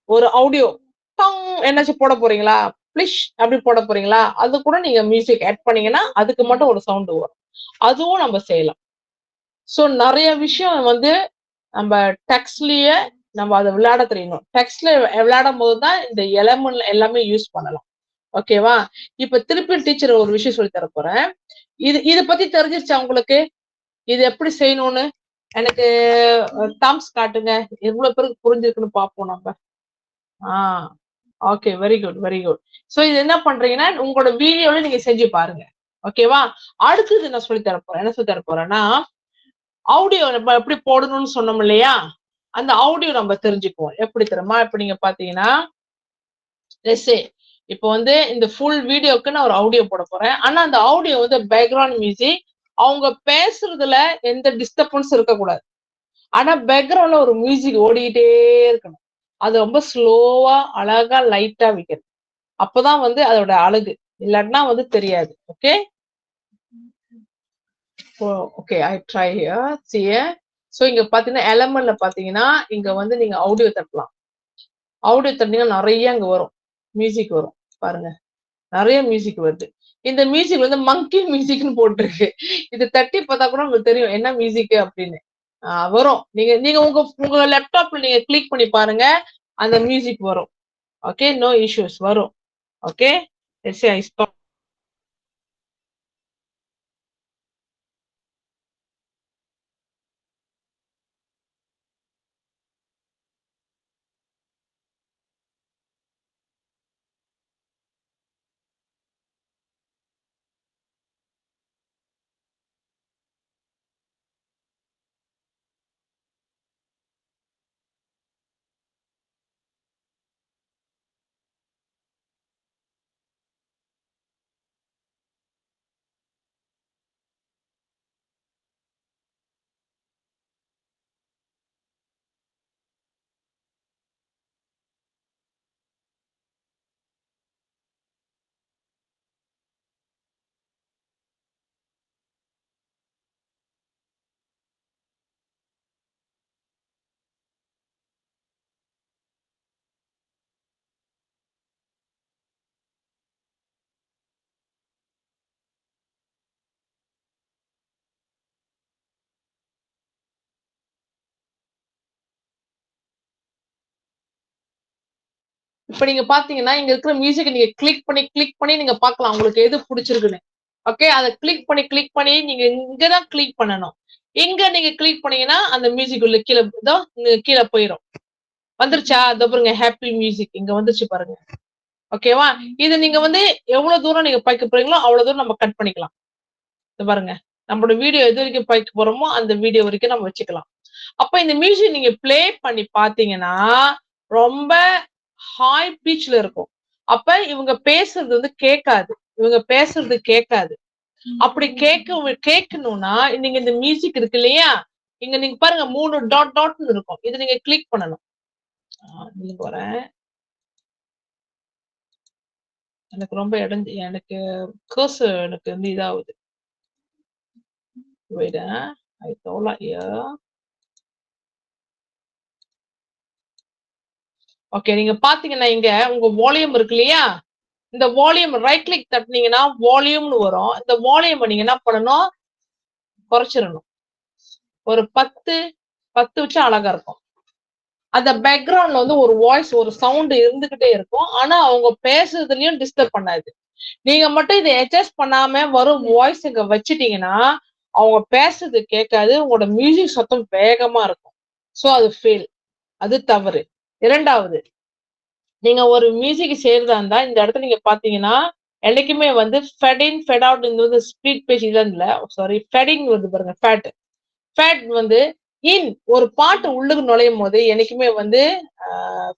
A: ஒரு ஆடியோ டங் என்னாச்சு போட போறீங்களா, பிளிஷ் அப்படி போட போறீங்களா, அது கூட நீங்க மியூசிக் ஆட் பண்ணீங்கன்னா அதுக்கு மட்டும் ஒரு சவுண்ட் வரும். அதுவும் நம்ம செய்யலாம். சோ நிறைய விஷயம் வந்து நம்ம டெக்ஸ்ட்லயே நம்ம அதை விளையாட தெரியணும். டெக்ஸ்ட்ல விளையாடும் போதுதான் இந்த எலமெண்ட் எல்லாமே யூஸ் பண்ணலாம். ஓகேவா? இப்ப திருப்பி டீச்சர் ஒரு விஷயம் சொல்லி தர போறேன். இத பத்தி தெரிஞ்சிருச்சா உங்களுக்கு? இது எப்படி செய்யணும்னு எனக்கு தம்ஸ் காட்டுங்க. எவ்வளவு பேருக்கு புரிஞ்சிருக்குன்னு பாப்போம் நம்ம. Okay, very good very good. So இது என்ன பண்றீங்கன்னா உங்களோட வீடியோல நீங்க செஞ்சு பாருங்க. ஓகேவா? அடுத்தது நான் சொல்லி தர போறேன். என்ன சொல்லி தர போறேன்னா, ஆடியோ நம்ம எப்படி போடணும்னு சொன்னோம் இல்லையா, அந்த ஆடியோ நம்ம தெரிஞ்சுக்குவோம். எப்படி தெரியுமா? இப்ப நீங்க பாத்தீங்கன்னா இப்போ வந்து இந்த ஃபுல் வீடியோக்கு நான் ஒரு ஆடியோ போட போறேன். ஆனா அந்த ஆடியோ வந்து பேக்ரவுண்ட் மியூசிக், அவங்க பேசுறதுல எந்த டிஸ்டர்பன்ஸ் இருக்கக்கூடாது. ஆனா பேக்ரவுண்ட்ல ஒரு மியூசிக் ஓடிக்கிட்டே இருக்கணும். அது ரொம்ப ஸ்லோவா அழகா லைட்டா வைக்கணும். அப்பதான் வந்து அதோட அழகு. இல்லாட்டினா வந்து தெரியாது. Okay, okay I try here. C so இங்க பாத்தீங்கன்னா எலமெண்ட்ல பாத்தீங்கன்னா இங்க வந்து நீங்க ஆடியோ தட்டலாம். ஆடியோ தட்டினீங்கன்னா நிறைய அங்க வரும், மியூசிக் வரும். பாருங்க, நிறைய மியூசிக் வருது. இந்த மியூசிக் வந்து மங்கி மியூசிக்னு போட்டிருக்கு. இது தட்டி பார்த்தா கூட உங்களுக்கு தெரியும் என்ன மியூசிக் அப்படின்னு. வரும். நீங்க நீங்க உங்க உங்க லேப்டாப்ல நீங்க கிளிக் பண்ணி பாருங்க, அந்த மியூசிக் வரும். ஓகே, நோ இஷ்யூஸ் வரும். Okay, let's say I stop. இப்ப நீங்க பாத்தீங்கன்னா இங்க இருக்கிற மியூசிக் நீங்க கிளிக் பண்ணி நீங்க பார்க்கலாம் உங்களுக்கு எது பிடிச்சிருக்குன்னு. ஓகே, அதை கிளிக் பண்ணி நீங்க இங்கதான் கிளிக் பண்ணணும். இங்க நீங்க கிளிக் பண்ணீங்கன்னா அந்த மியூசிக் உள்ள கீழே கீழே போயிடும். வந்துருச்சா? அதோ பாருங்க, ஹாப்பி மியூசிக் இங்க வந்துருச்சு பாருங்க. ஓகேவா? இது நீங்க வந்து எவ்வளவு தூரம் நீங்க பாய்க்க போறீங்களோ அவ்வளவு தூரம் நம்ம கட் பண்ணிக்கலாம். பாருங்க, நம்மளோட வீடியோ எது வரைக்கும் பாய்க்க போறோமோ அந்த வீடியோ வரைக்கும் நம்ம வச்சுக்கலாம். அப்ப இந்த மியூசிக் நீங்க பிளே பண்ணி பாத்தீங்கன்னா ரொம்ப ஹாய் பீச்ல இருக்கும். அப்ப இவங்க பேசுறது வந்து கேட்காது. இவங்க பேசுறது கேட்காது. அப்படி கேட்கணும்னா நீங்க இந்த மியூசிக் இருக்கு இல்லையா, இங்க நீங்க பாருங்க 3 டாட் டாட்னு இருக்கும். இது நீங்க கிளிக் பண்ணணும். நீங்க போறேன். எனக்கு ரொம்ப எனக்கு கர்சர் எனக்கு வந்து இதாகுது. Wait, I told here. Okay, நீங்க பாத்தீங்கன்னா இங்க உங்க வால்யூம் இருக்கு இல்லையா, இந்த வால்யூம் ரைட் கிளிக் தட்டினீங்கன்னா வால்யூம்னு வரும். இந்த வால்யூம் நீங்க என்ன பண்ணணும், குறைச்சிடணும். ஒரு 10 வச்சா அழகா இருக்கும். அந்த பேக்ரவுண்ட்ல வந்து ஒரு வாய்ஸ் ஒரு சவுண்ட் இருந்துகிட்டே இருக்கும். ஆனா அவங்க பேசுறதுலயும் டிஸ்டர்ப் பண்ணாது. நீங்க மட்டும் இதை அட்ஜஸ்ட் பண்ணாம வரும் வாய்ஸ் இங்க வச்சுட்டீங்கன்னா அவங்க பேசுறது கேட்காது. உங்களோட மியூசிக் சத்தம் வேகமா இருக்கும். சோ அது ஃபெயில், அது தவறு. இரண்டாவது, நீங்க ஒரு மியூசிக் செய்யறதா இருந்தா இந்த இடத்துல நீங்க பாத்தீங்கன்னா என்னைக்குமே வந்து ஃபெட் இன் ஃபெட் அவுட் இந்த ஸ்பீட் பேஜ் இல்ல, சாரி, ஃபெடிங் வந்து பாருங்க, ஃபேட் வந்து இன் ஒரு பாட்டு உள்ளுக்கு நுழையும் போது என்னைக்குமே வந்து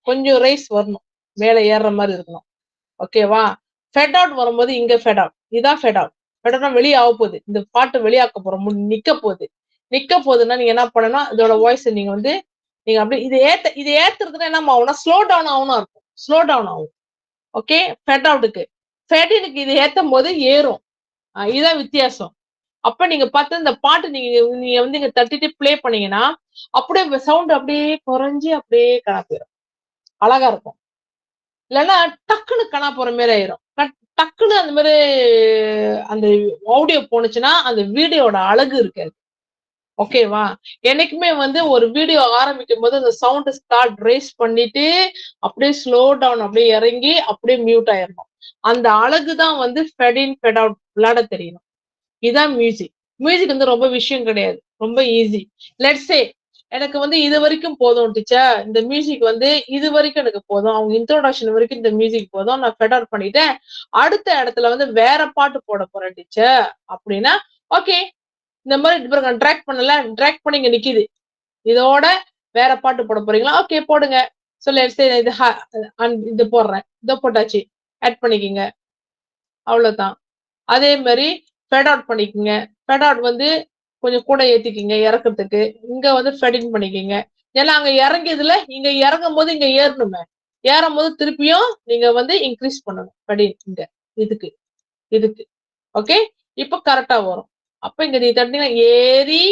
A: கொஞ்சம் ரைஸ் வரணும், மேல ஏறுற மாதிரி இருக்கணும். ஓகேவா? ஃபெட் அவுட் வரும்போது இங்க ஃபெட் அவுட், இதான் ஃபெட் அவுட். ஃபெட் அவுட்னா வெளியே ஆக போகுது, இந்த பாட்டு வெளியாக்க போறோம், நிக்க போகுது. நிக்க போகுதுன்னா நீங்க என்ன பண்ணணும், இதோட வாய்ஸ் நீங்க வந்து நீங்க அப்படி இது ஏத்துறதுன்னா என்ன ஆகும்னா ஸ்லோ டவுன் ஆகணும் இருக்கும், ஸ்லோ டவுன் ஆகும். ஓகே, ஃபெட் அவுட்டுக்கு ஃபெடினுக்கு இது ஏத்தும் போது ஏறும். இதுதான் வித்தியாசம். அப்ப நீங்க பார்த்து இந்த பாட்டு நீங்க நீங்க வந்து இங்க தட்டிட்டு ப்ளே பண்ணீங்கன்னா அப்படியே சவுண்ட் அப்படியே குறைஞ்சி அப்படியே காணா போயிடும். அழகா இருக்கும். இல்லைன்னா டக்குன்னு காணா போற மாதிரி ஆயிரும். டக்குன்னு அந்த மாதிரி அந்த ஆடியோ போனுச்சுன்னா அந்த வீடியோட அழகு இருக்காது. ஓகேவா? என்னைக்குமே வந்து ஒரு வீடியோ ஆரம்பிக்கும் போது அந்த சவுண்ட் ஸ்டார்ட் ரேஸ் பண்ணிட்டு அப்படியே ஸ்லோ டவுன் அப்படியே இறங்கி அப்படியே மியூட் ஆயிரணும். அந்த அழகுதான் வந்து ஃபெட் இன் ஃபெட் அவுட் விளையாட தெரியணும். இதான் மியூசிக். மியூசிக் வந்து ரொம்ப விஷயம் கிடையாது, ரொம்ப ஈஸி. லெட்ஸ் சே எனக்கு வந்து இது வரைக்கும் போதும் டீச்சர், இந்த மியூசிக் வந்து இது வரைக்கும் எனக்கு போதும், அவங்க இன்ட்ரோடக்ஷன் வரைக்கும் இந்த மியூசிக் போதும், நான் ஃபெட் அவுட் பண்ணிட்டேன், அடுத்த இடத்துல வந்து வேற பாட்டு போட போறேன் டீச்சர் அப்படின்னா ஓகே, இந்த மாதிரி ட்ராக் பண்ணல, ட்ராக் பண்ணி இங்க நிக்குது, இதோட வேற பாட்டு போட போறீங்களா? ஓகே போடுங்க. சோ லெட்ஸ் சே இது போடுறேன், இதை போட்டாச்சு, ஆட் பண்ணிக்கிங்க, அவ்வளவுதான். அதே மாதிரி ஃபெட் அவுட் பண்ணிக்கோங்க. ஃபெட் அவுட் வந்து கொஞ்சம் கூட ஏத்திக்கிங்க இறக்கறதுக்கு. இங்க வந்து ஃபெட் இன் பண்ணிக்கிங்க. ஏன்னா அங்க இறங்கியதுல இங்க இறங்கும் போது இங்க ஏறணுமே, ஏறும் போது திருப்பியும் நீங்க வந்து இன்க்ரீஸ் பண்ணணும் ஃபெட் இன் இங்க இதுக்கு இதுக்கு. ஓகே, இப்ப கரெக்டா வரும். அப்ப இங்க நீ தட்டினா ஏறி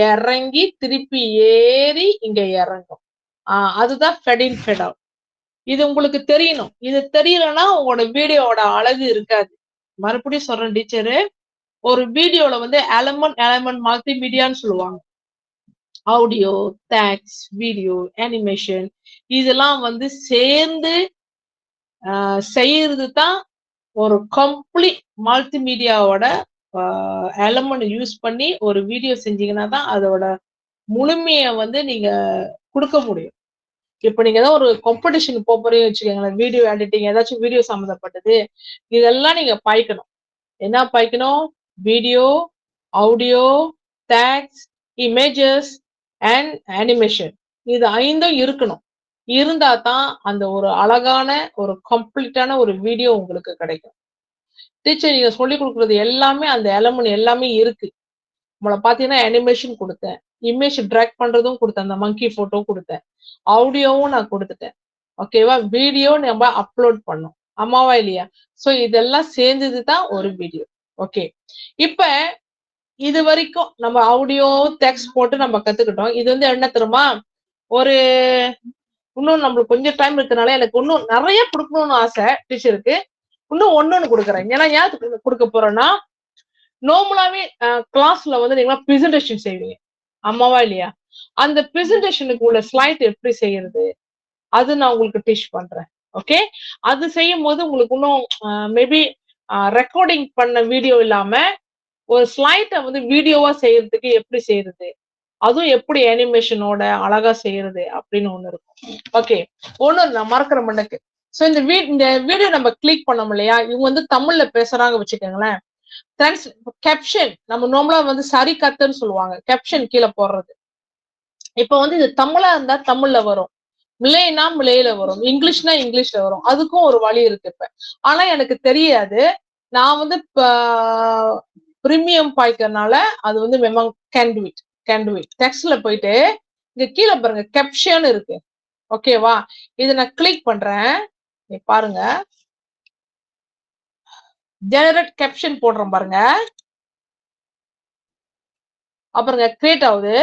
A: இறங்கி திருப்பி ஏறி இங்க இறங்கும். அதுதான் ஃபெட் இன் ஃபெட் அவுட். இது உங்களுக்கு தெரியணும். இது தெரியலன்னா உங்களோட வீடியோட அழகு இருக்காது. மறுபடியும் சொல்றேன் டீச்சரு, ஒரு வீடியோல வந்து எலமெண்ட் மல்டிமீடியான்னு சொல்லுவாங்க. ஆடியோ, டெக்ஸ்ட், வீடியோ, அனிமேஷன் இதெல்லாம் வந்து சேர்ந்து செய்யறது தான் ஒரு கம்ப்ளீட் மல்டிமீடியாவோட எலமெண்ட் யூஸ் பண்ணி ஒரு வீடியோ செஞ்சீங்கன்னா தான் அதோட முழுமையை வந்து நீங்க கொடுக்க முடியும். இப்ப நீங்க ஏதாவது ஒரு காம்படிஷன் போறீங்கன்னு வச்சுக்கோங்களேன், வீடியோ எடிட்டிங் ஏதாச்சும் வீடியோ சம்மந்தப்பட்டது, இதெல்லாம் நீங்க பாய்க்கணும். என்ன பாய்க்கணும்? Video, audio, text, images and animation, இது 5ம் இருக்கணும். இருந்தா தான் அந்த ஒரு அழகான ஒரு கம்ப்ளீட்டான ஒரு வீடியோ உங்களுக்கு கிடைக்கும். டீச்சர் நீங்க சொல்லி கொடுக்குறது எல்லாமே அந்த எலமெண்ட் எல்லாமே இருக்கு. உங்களை பாத்தீங்கன்னா அனிமேஷன் கொடுத்தேன், இமேஜ் ட்ராக் பண்றதும் கொடுத்தேன், அந்த மங்கி போட்டோ கொடுத்தேன், ஆடியோவும் நான் கொடுத்துட்டேன். ஓகேவா? வீடியோ நம்ம அப்லோட் பண்ணோம், ஆமாவா இல்லையா? சோ இதெல்லாம் சேர்ந்ததுதான் ஒரு வீடியோ. ஓகே, இப்ப இது வரைக்கும் நம்ம ஆடியோ டெக்ஸ்ட் போட்டு நம்ம கத்துக்கிட்டோம். இது வந்து என்ன தெரியுமா, ஒரு இன்னும் நம்மளுக்கு கொஞ்சம் டைம் இருக்கனால எனக்கு இன்னும் நிறைய கொடுக்கணும்னு ஆசை டீச்சருக்கு. இன்னும் ஒண்ணு கொடுக்குறேன். ஏன்னா ஏன் கொடுக்க போறேன்னா, நார்மலாவே கிளாஸ்ல வந்து நீங்க பிரசன்டேஷன் செய்வீங்க, ஆமாவா இல்லையா? அந்த பிரசன்டேஷனுக்கு உள்ள ஸ்லைட் எப்படி செய்யறது அது நான் உங்களுக்கு டீச் பண்றேன். ஓகே, அது செய்யும் போது உங்களுக்கு இன்னும் மேபி ரெக்கார்டிங் பண்ண வீடியோ இல்லாம ஒரு ஸ்லைட்டை வந்து வீடியோவா செய்யறதுக்கு எப்படி செய்யறது, அதுவும் எப்படி அனிமேஷனோட அழகா செய்யறது அப்படின்னு ஒண்ணு இருக்கும். ஓகே, ஒண்ணு நான் மறக்கிற மண்ணுக்கு. சோ இந்த வீடியோ நம்ம கிளிக் பண்ணோம் இல்லையா, இவங்க வந்து தமிழ்ல பேசுறாங்க வச்சுக்கோங்களேன். கேப்ஷன் நம்ம நார்மலா வந்து சரி கத்துன்னு சொல்லுவாங்க, கேப்ஷன் கீழே போடுறது. இப்ப வந்து இது தமிழா இருந்தா தமிழ்ல வரும், மில்லைனா மில்லையில வரும், இங்கிலீஷ்னா இங்கிலீஷ்ல வரும். அதுக்கும் ஒரு வழி இருக்கு இப்ப. ஆனா எனக்கு தெரியாது, நான் வந்து பிரீமியம் பாய்க்கிறதுனால அது வந்து மெமங் கேண்டுவிட் டெக்ஸ்ட்ல போயிட்டு இங்க கீழே பாருங்க கேப்ஷன் இருக்கு. ஓகேவா? இதை நான் கிளிக் பண்றேன், நீ பாருங்க, ஜெனரேட் கேப்ஷன் போடுறோம் பாருங்க. அப்புறங்க கிரியேட் ஆகுது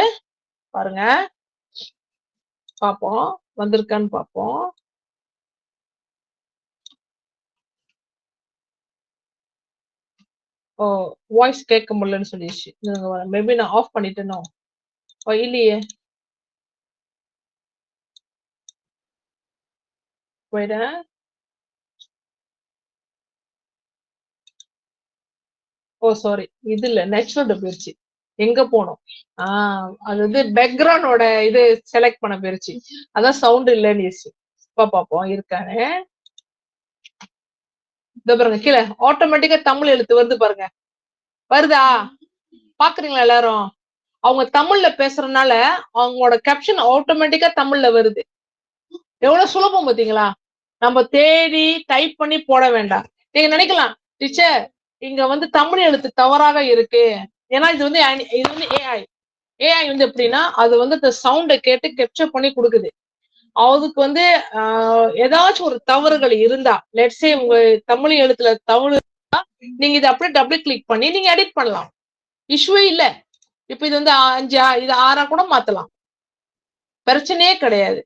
A: பாருங்க, பாப்போம் வந்திருக்கான்னு பாப்போம். ஓ, வாய்ஸ் கேட்க முடியலன்னு சொல்லிடுச்சு. மேபி நான் ஆஃப் பண்ணிட்டேனோ இல்லையே, போயிட. ஓ சாரி, இது இல்ல, நேச்சுரல் போயிருச்சு. எங்க போனோம்? அது வந்து பேக்ரவுண்டோட இது செலக்ட் பண்ண போயிருச்சு, அதான் சவுண்ட் இல்லைன்னு. இப்ப பாப்போம் இருக்கானு. இந்த பாருங்க கீழே ஆட்டோமேட்டிக்கா தமிழ் எழுத்து வருது பாருங்க, வருதா? பாக்குறீங்களா எல்லாரும்? அவங்க தமிழ்ல பேசுறதுனால அவங்களோட கேப்ஷன் ஆட்டோமேட்டிக்கா தமிழ்ல வருது. எவ்வளவு சுலபம் பாத்தீங்களா? நம்ம தேடி டைப் பண்ணி போட வேண்டாம். நீங்க நினைக்கலாம் டீச்சர் இங்க வந்து தமிழ் எழுத்து தவறாக இருக்கு, ஏன்னா இது வந்து ஏஐ. ஏஐ வந்து எப்படின்னா அது வந்து இந்த சவுண்டை கேட்டு கேப்சர் பண்ணி கொடுக்குது. அதுக்கு வந்து ஏதாச்சும் ஒரு தவறுகள் இருந்தா, லெட்ஸே உங்க தமிழ் எழுத்துல தவறு நீங்க இதை அப்படியே டபுள் கிளிக் பண்ணி நீங்க எடிட் பண்ணலாம். இஷ்யூவே இல்ல. இப்ப இது வந்து 5 இது 6 கூட மாத்தலாம். பிரச்சனையே கிடையாது.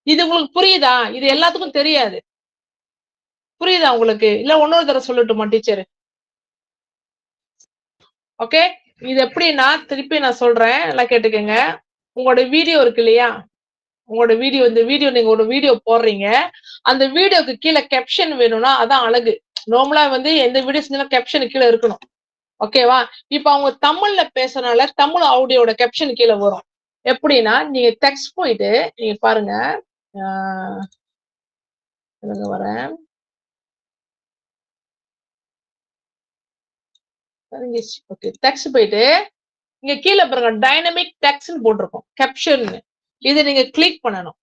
A: இது உங்களுக்கு புரியுதா? இது எல்லாத்துக்கும் தெரியாது. புரியுதா உங்களுக்கு? இல்ல இன்னொரு தடவை சொல்லட்டுமா டீச்சர்? ஓகே, இது எப்படின்னா திருப்பி நான் சொல்றேன், எல்லாம் கேட்டுக்கங்க. உங்களோட வீடியோ இருக்கு இல்லையா, உங்களோட வீடியோ, இந்த வீடியோ நீங்க ஒரு வீடியோ போடுறீங்க, அந்த வீடியோக்கு கீழே கேப்ஷன் வேணும்னா அதான் அழகு. நார்மலா வந்து எந்த வீடியோ செஞ்சாலும் கேப்ஷன் கீழே இருக்கணும். ஓகேவா? இப்ப அவங்க தமிழ்ல பேசுறதுனால தமிழ் ஆடியோட கேப்ஷன் கீழே வரும். எப்படின்னா நீங்க டெக்ஸ்ட் போயிட்டு நீங்க பாருங்க, வரேன். ஓகே, டெக்ஸ்ட் போயிட்டு இங்க கீழே பாருங்க டைனமிக் டெக்ஸ்ட் போட்டிருக்கோம், கேப்ஷன். இதை நீங்க கிளிக் பண்ணணும்.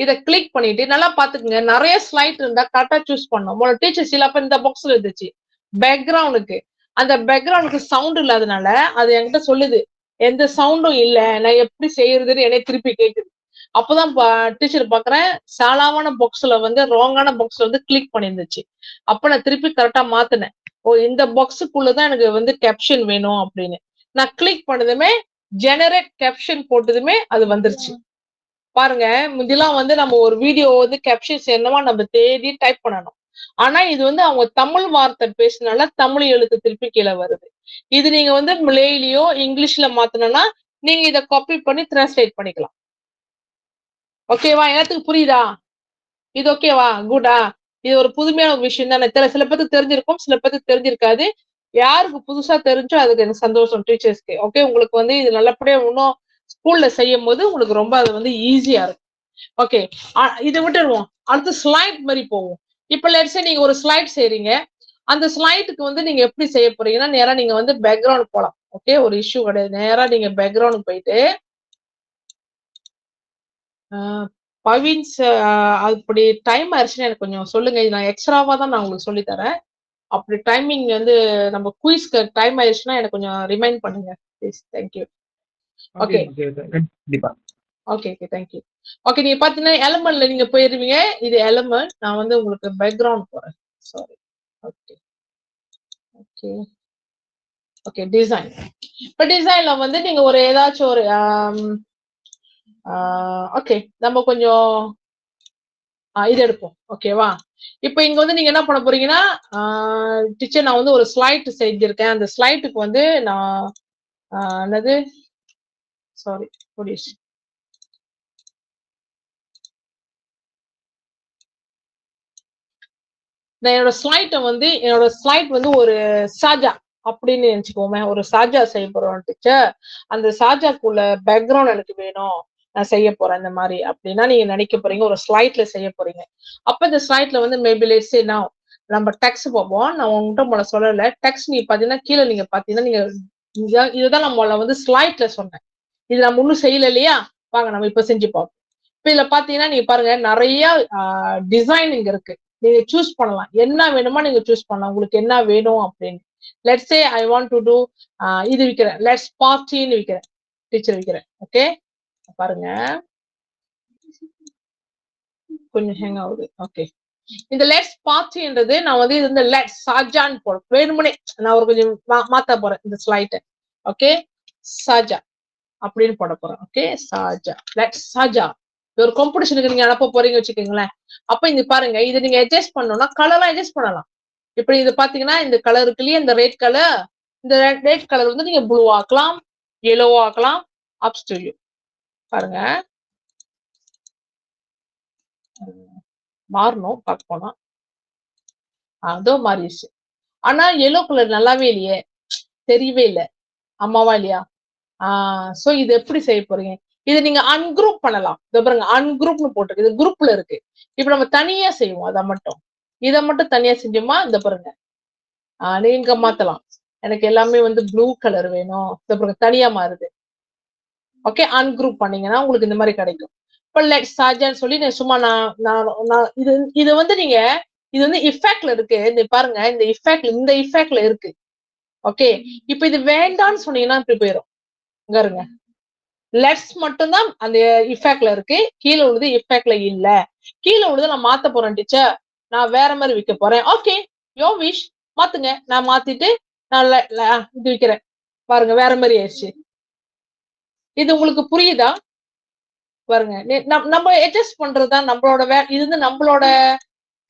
A: இதை கிளிக் பண்ணிட்டு நல்லா பாத்துக்கோங்க, நிறைய ஸ்லைட் இருந்தா கரெக்டா சூஸ் பண்ணணும். உங்களோட டீச்சர் சில இந்த பாக்ஸ்ல இருந்துச்சு பேக்ரவுண்டுக்கு, அந்த பேக்ரவுண்டுக்கு சவுண்ட் இல்லாதனால அது என்கிட்ட சொல்லுது எந்த சவுண்டும் இல்ல, நான் எப்படி செய்யறதுன்னு என்னை திருப்பி கேக்குது. அப்பதான் டீச்சர் பாக்குறேன் சாலாவான பாக்ஸ்ல வந்து ராங்கான பாக்ஸ்ல வந்து கிளிக் பண்ணிருந்துச்சு. அப்ப நான் திருப்பி கரெக்டா மாத்தினேன். ஓ, இந்த பாக்ஸுக்குள்ளதான் எனக்கு வந்து கேப்ஷன் வேணும் அப்படின்னு நான் கிளிக் பண்ணதுமே ஜெனரேட் கேப்ஷன் போட்டதுமே அது வந்துருச்சு. பாருங்க, முந்திலாம் வந்து நம்ம ஒரு வீடியோ வந்து கேப்ஷன்ஸ் என்னவா நம்ம தேடி டைப் பண்ணணும். ஆனா இது வந்து அவங்க தமிழ் வார்த்தை பேசினால தமிழ் எழுத்து திருப்பி கீழே வருது. இது நீங்க வந்து மலையிலயோ இங்கிலீஷ்ல மாத்தணும்னா நீங்க இதை காப்பி பண்ணி டிரான்ஸ்லேட் பண்ணிக்கலாம். ஓகேவா? எல்லாத்துக்கும் புரியுதா? இது ஓகேவா? குட்டா? இது ஒரு புதுமையான ஒரு விஷயம் தானே. சில பேருக்கு தெரிஞ்சிருக்கும், சில பேருக்கு தெரிஞ்சிருக்காது. யாருக்கு புதுசா தெரிஞ்சோ அதுக்கு எனக்கு சந்தோஷம் டீச்சர்ஸ்க்கு. ஓகே, உங்களுக்கு வந்து இது நல்லபடியா இன்னும் ஸ்கூல்ல செய்யும் போது உங்களுக்கு ரொம்ப அது வந்து ஈஸியா இருக்கும். ஓகே, இதை விட்டுருவோம். அடுத்து ஸ்லைட் மாதிரி போவோம். இப்ப லெட்ஸ் நீங்க ஒரு ஸ்லைட் செய்றீங்க, அந்த ஸ்லைடுக்கு வந்து நீங்க எப்படி செய்ய போறீங்கன்னா நேரா நீங்க வந்து பேக்ரவுண்ட் போலாம். ஓகே, ஒரு இஷ்யூ கிடையாது. நேரா நீங்க பேக்ரவுண்ட் போயிட்டு பவின்ஸ் அப்படி டைம் ஆயிடுச்சுன்னு எனக்கு கொஞ்சம் சொல்லுங்க. நான் எக்ஸ்ட்ராவா தான் நான் உங்களுக்கு சொல்லி தரேன். அப்படி டைமிங் வந்து நம்ம குயிஸ்க்கு டைம் ஆயிடுச்சுன்னா எனக்கு கொஞ்சம் ரிமைண்ட் பண்ணுங்க ப்ளீஸ். தேங்க்யூ. ஓகே கண்டிப்பா. Okay okay, thank you. ஓகே, நீங்க பாத்தீங்கன்னா எலமெண்ட்ல நீங்க போயிருவீங்க. இது எலமெண்ட். நான் வந்து உங்களுக்கு பேக்ரவுண்ட் போறேன். Sorry. Okay okay okay, design. இப்ப டிசைன்ல வந்து நீங்க ஒரு ஏதாச்சும் ஒரு ஓகே நம்ம கொஞ்சம் இது எடுப்போம். ஓகேவா? இப்ப இங்க வந்து நீங்க என்ன பண்ண போறீங்கன்னா டீச்சர் நான் வந்து ஒரு ஸ்லைட் செஞ்சிருக்கேன். அந்த ஸ்லைட்டுக்கு வந்து நான் என்னது சாரி போலீஸ் என்னோட ஸ்லைட் வந்து ஒரு சாஜா அப்படின்னு நினைச்சுக்கோமே, ஒரு சாஜா செய்ய போறோம் டீச்சர். அந்த சாஜாக்குள்ள பேக்ரவுண்ட் எனக்கு வேணும், நான் செய்ய போறேன் இந்த மாதிரி அப்படின்னா நீங்க நினைக்க போறீங்க ஒரு ஸ்லைட்ல செய்ய போறீங்க. அப்ப இந்த ஸ்லைட்ல வந்து மேபி லெட்ஸ் சே நவ நம்ம டெக்ஸ்ட் பார்ப்போம். நான் உங்ககிட்ட முதல்ல சொல்லல, டெக்ஸ்ட் நீ பாத்தீங்கன்னா கீழே நீங்க பாத்தீங்கன்னா நீங்க இதுதான் நம்ம வந்து ஸ்லைட்ல சொன்னேன். இது நம்ம ஒன்னும் செய்யல இல்லையா? வாங்க நம்ம இப்ப செஞ்சு பார்ப்போம். இப்ப இதுல பாத்தீங்கன்னா நீங்க பாருங்க நிறைய டிசைன் இங்க இருக்கு. நீங்க சூஸ் பண்ணலாம், என்ன வேணுமோ நீங்க சூஸ் பண்ணலாம் உங்களுக்கு என்ன வேணும் அப்படின்னு. Let's say I want to do இது விக்கிறேன், லெட்ஸ் பார்ட்டின்னு விக்கிறேன், டீச்சர் விக்கிறேன். ஓகே பாருங்க கொஞ்சம் ஹேங் ஆகுது. ஓகே, இந்த லெட்ஸ் பார்ட்டின்றது நான் வந்து இது வந்து லெட்ஸ் சாஜான்னு போறேன். வேணுமுனே நான் ஒரு கொஞ்சம் மாத்த போறேன் இந்த ஸ்லைட்டை. ஓகே, சாஜா அப்படின்னு போட போறேன். ஓகே, சாஜா, லெட்ஸ் சாஜா. ஒரு காம்படிஷனுக்கு நீங்க அனுப்ப போறீங்க வச்சுக்கோங்களேன். அப்ப இங்க பாருங்க, இதை நீங்க அட்ஜஸ்ட் பண்ணணும்னா கலர்லாம் அட்ஜஸ்ட் பண்ணலாம். இப்ப இது பாத்தீங்கன்னா இந்த கலர் இருக்குல்லயே, இந்த ரெட் கலர், இந்த ரெட் கலர் வந்து நீங்க ப்ளூ ஆக்கலாம், எல்லோ ஆக்கலாம், அப்ஸ் டு யூ. பாருங்க மாறணும் பார்க்க போனா அதோ மாறிடுச்சு. ஆனா எல்லோ கலர் நல்லாவே இல்லையே, தெரியவே இல்லை. அம்மாவா இல்லையா? சோ இது எப்படி செய்ய போறீங்க? இது நீங்க அன்குரூப் பண்ணலாம். இத பாருங்க அன்குரூப்னு போட்டிருக்கு, இது குரூப்ல இருக்கு. இப்ப நம்ம தனியா செய்வோம். இதை மட்டும் தனியா செஞ்சோமா இந்த பாருங்க நீங்க மாத்தலாம். எனக்கு எல்லாமே வந்து ப்ளூ கலர் வேணும், இத பாருங்க தனியா மாறுது. ஓகே, அன்குரூப் பண்ணீங்கன்னா உங்களுக்கு இந்த மாதிரி கிடைக்கும். இப்ப லெட்ஸ் சாஜான்னு சொல்லி சும்மா நான் இது வந்து நீங்க இது வந்து இஃபெக்ட்ல இருக்கு. இந்த பாருங்க இந்த இஃபெக்ட்ல இருக்கு. ஓகே, இப்ப இது வேண்டான்னு சொன்னீங்கன்னா இப்படி போயிடும். இங்க இருங்க, லெட்ஸ் மட்டும்தான் அந்த இஃபெக்ட்ல இருக்கு, கீழே உள்ளது இஃபெக்ட்ல இல்ல. கீழே உள்ளது நான் மாத்த போறேன் டீச்சர், நான் வேற மாதிரி விற்க போறேன். ஓகே, யோ விஷ், மாத்துங்க. நான் மாத்திட்டு நான் இது விற்கிறேன் பாருங்க, வேற மாதிரி ஆயிடுச்சு. இது உங்களுக்கு புரியுதா பாருங்க? நம்ம அட்ஜஸ்ட் பண்றதுதான் நம்மளோட இது வந்து நம்மளோட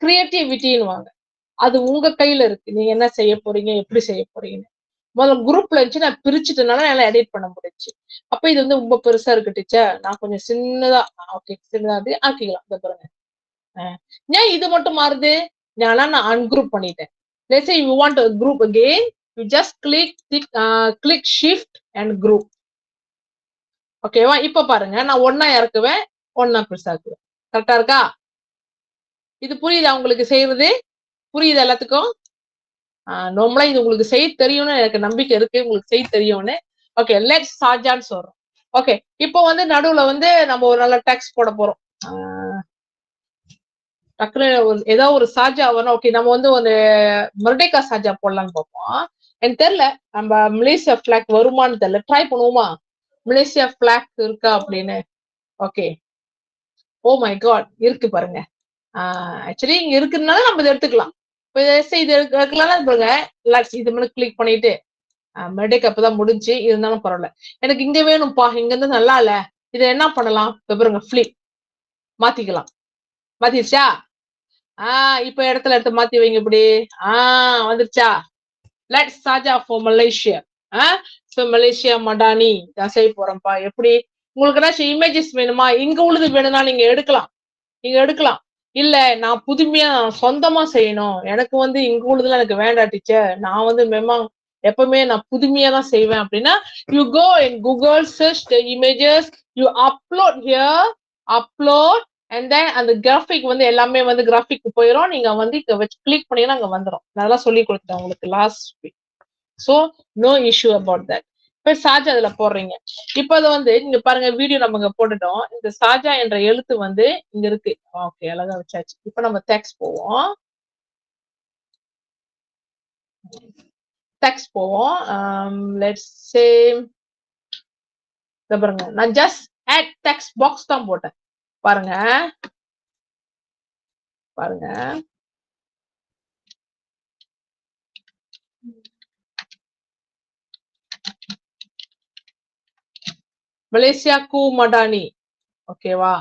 A: கிரியேட்டிவிட்டின்னு. அது உங்க கையில இருக்கு, நீங்க என்ன செய்ய போறீங்க, எப்படி செய்ய போறீங்கன்னு. முதல்ல குரூப்ல இருந்துச்சு, நான் பிரிச்சுட்டனால என்னால எடிட் பண்ண முடிஞ்சுச்சு. அப்ப இது வந்து ரொம்ப பெருசா இருக்கு டீச்சர், நான் கொஞ்சம் சின்னதா, ஓகே சின்னதா அது ஆக்கிக்கலாம். இத பாருங்க, ஏன் இது மட்டும் மாறுது, நான் அன்குரூப் பண்ணிட்டேன். let's say you want a group again, you just click shift and group. ஓகேவா? இப்ப பாருங்க, நான் ஒன்னா இறக்குவேன், ஒன்னா பெருசாக்குவேன். கரெக்டா இருக்கா? இது புரியுதா உங்களுக்கு செய்யறது? புரியுது எல்லாத்துக்கும்? நார்மலா இது உங்களுக்கு செய்ய தெரியும்னு எனக்கு நம்பிக்கை இருக்கு, உங்களுக்கு செய்ய தெரியும்னு. ஓகே, லெட்ஸ் சாஜான்னு சொல்றோம். ஓகே, இப்போ வந்து நடுவுல வந்து நம்ம ஒரு நல்ல டெக்ஸ்ட் போட போறோம். டக்குனு ஏதோ ஒரு சாஜா வரணும். ஓகே, நம்ம வந்து ஒரு மர்டேக்கா சாஜா போடலான்னு பார்ப்போம். எனக்கு தெரியல, நம்ம மலேசியா பிளாக் வருமானு தெரியல, ட்ரை பண்ணுவோமா? மலேசியா பிளாக் இருக்கா அப்படின்னு. ஓகே, ஓ மை காட், இருக்கு பாருங்க. ஆக்சுவலி இங்க இருக்குதுனால நம்ம இதை எடுத்துக்கலாம். இது எடுக்கலாம் பாருங்க, இது மட்டும் கிளிக் பண்ணிட்டு மெடிக் அப்பதான் முடிஞ்சு, இருந்தாலும் பரவாயில்ல. எனக்கு இங்க வேணும்ப்பா, இங்க இருந்து நல்லா இல்ல, இதை என்ன பண்ணலாம்? பாருங்க, ஃபிளிப் மாத்திக்கலாம். மாத்திருச்சா? இப்ப இடத்துல எடுத்து மாத்தி வைங்க இப்படி. வந்துருச்சா? லெட்ஸ் சாஜா ஃபார் மலேசியா. மலேசியா மடானி நான் செய்ய போறேன்ப்பா. எப்படி உங்களுக்கு ஏதாச்சும் இமேஜஸ் வேணுமா? இங்க உள்ளது வேணும்னா நீங்க எடுக்கலாம், நீங்க எடுக்கலாம். இல்ல நான் புதுமையா சொந்தமா செய்யணும், எனக்கு வந்து இங்க உள்ளதுலாம் எனக்கு வேண்டாம் டீச்சர், நான் வந்து எப்பவுமே நான் புதுமையா தான் செய்வேன் அப்படின்னா, you go in Google, search the images, you upload here, upload, and then அந்த கிராஃபிக் வந்து எல்லாமே வந்து கிராஃபிக் போயிடும். நீங்க வந்து இங்க வச்சு கிளிக் பண்ணீங்கன்னா அங்க வந்துடும். நான் சொல்லி கொடுத்தேன் உங்களுக்கு last week. So no issue about that. இப்ப சாஜா அதுல போடுறீங்க. இப்ப அது வந்து நீங்க பாருங்க, வீடியோ நம்ம போட்டுட்டோம். இந்த சாஜா என்ற எழுத்து வந்து இங்க இருக்கு. ஓகே, அழகா வச்சாச்சு. இப்ப நம்ம டெக்ஸ்ட் போவோம். டெக்ஸ்ட் போவோம். லெட்ஸ் சே பாருங்க, நான் ஜஸ்ட் ஆட் டெக்ஸ்ட் பாக்ஸ் தான் போட்டேன். பாருங்க பாருங்க, மலேசியாக்கு மடானி. ஓகேவா?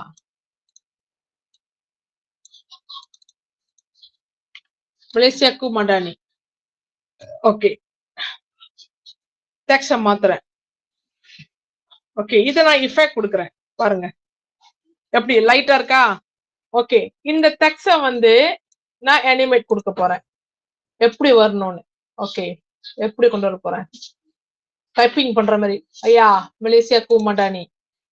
A: மலேசியாக்கு மடானி. ஓகே, டெக்ஸ்ட மாத்துறேன். ஓகே, இதை நான் இஃபெக்ட் கொடுக்குறேன். பாருங்க எப்படி லைட்டா இருக்கா? ஓகே, இந்த டெக்ஸ்ட வந்து நான் அனிமேட் கொடுக்க போறேன், எப்படி வரணும்னு. ஓகே, எப்படி கொண்டு வர போறேன்? டைப்பிங் பண்ற மாதிரி. ஐயா மலேசியா கூமடானி.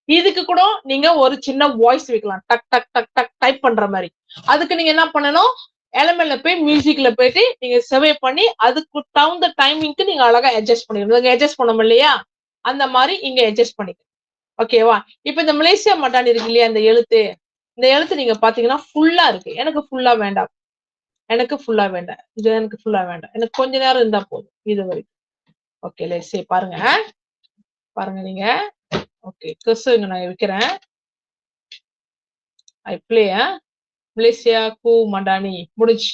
A: இதுக்கு கூட நீங்க ஒரு சின்ன வாய்ஸ் வைக்கலாம், டக் டக் டக் டக் டைப் பண்ற மாதிரி. அதுக்கு நீங்க என்ன பண்ணணும்? எலமெண்ட்ல போய் மியூசிக்ல போயிட்டு நீங்க சேவ் பண்ணி அதுக்கு தகுந்த டைமிங்க்கு நீங்க அழகா அட்ஜஸ்ட் பண்ணிக்கணும். அட்ஜஸ்ட் பண்ணோம் இல்லையா, அந்த மாதிரி இங்க அட்ஜஸ்ட் பண்ணிக்கணும். ஓகேவா? இப்ப இந்த மலேசியா மடானி இருக்கு இல்லையா, இந்த எழுத்து, இந்த எழுத்து நீங்க பாத்தீங்கன்னா ஃபுல்லா இருக்கு. எனக்கு ஃபுல்லா வேண்டாம், எனக்கு ஃபுல்லா வேண்டாம், இது எனக்கு ஃபுல்லா வேண்டாம், எனக்கு கொஞ்ச நேரம் இருந்தா போதும் இது வரைக்கும். ஓகே, லெட்ஸ் சே பாருங்க, பாருங்க நீங்க. ஓகே, கர்சர் நான் வைக்கிறேன். ஐ ப்ளே. மலேசியா கூ மடானி முடிஞ்சு.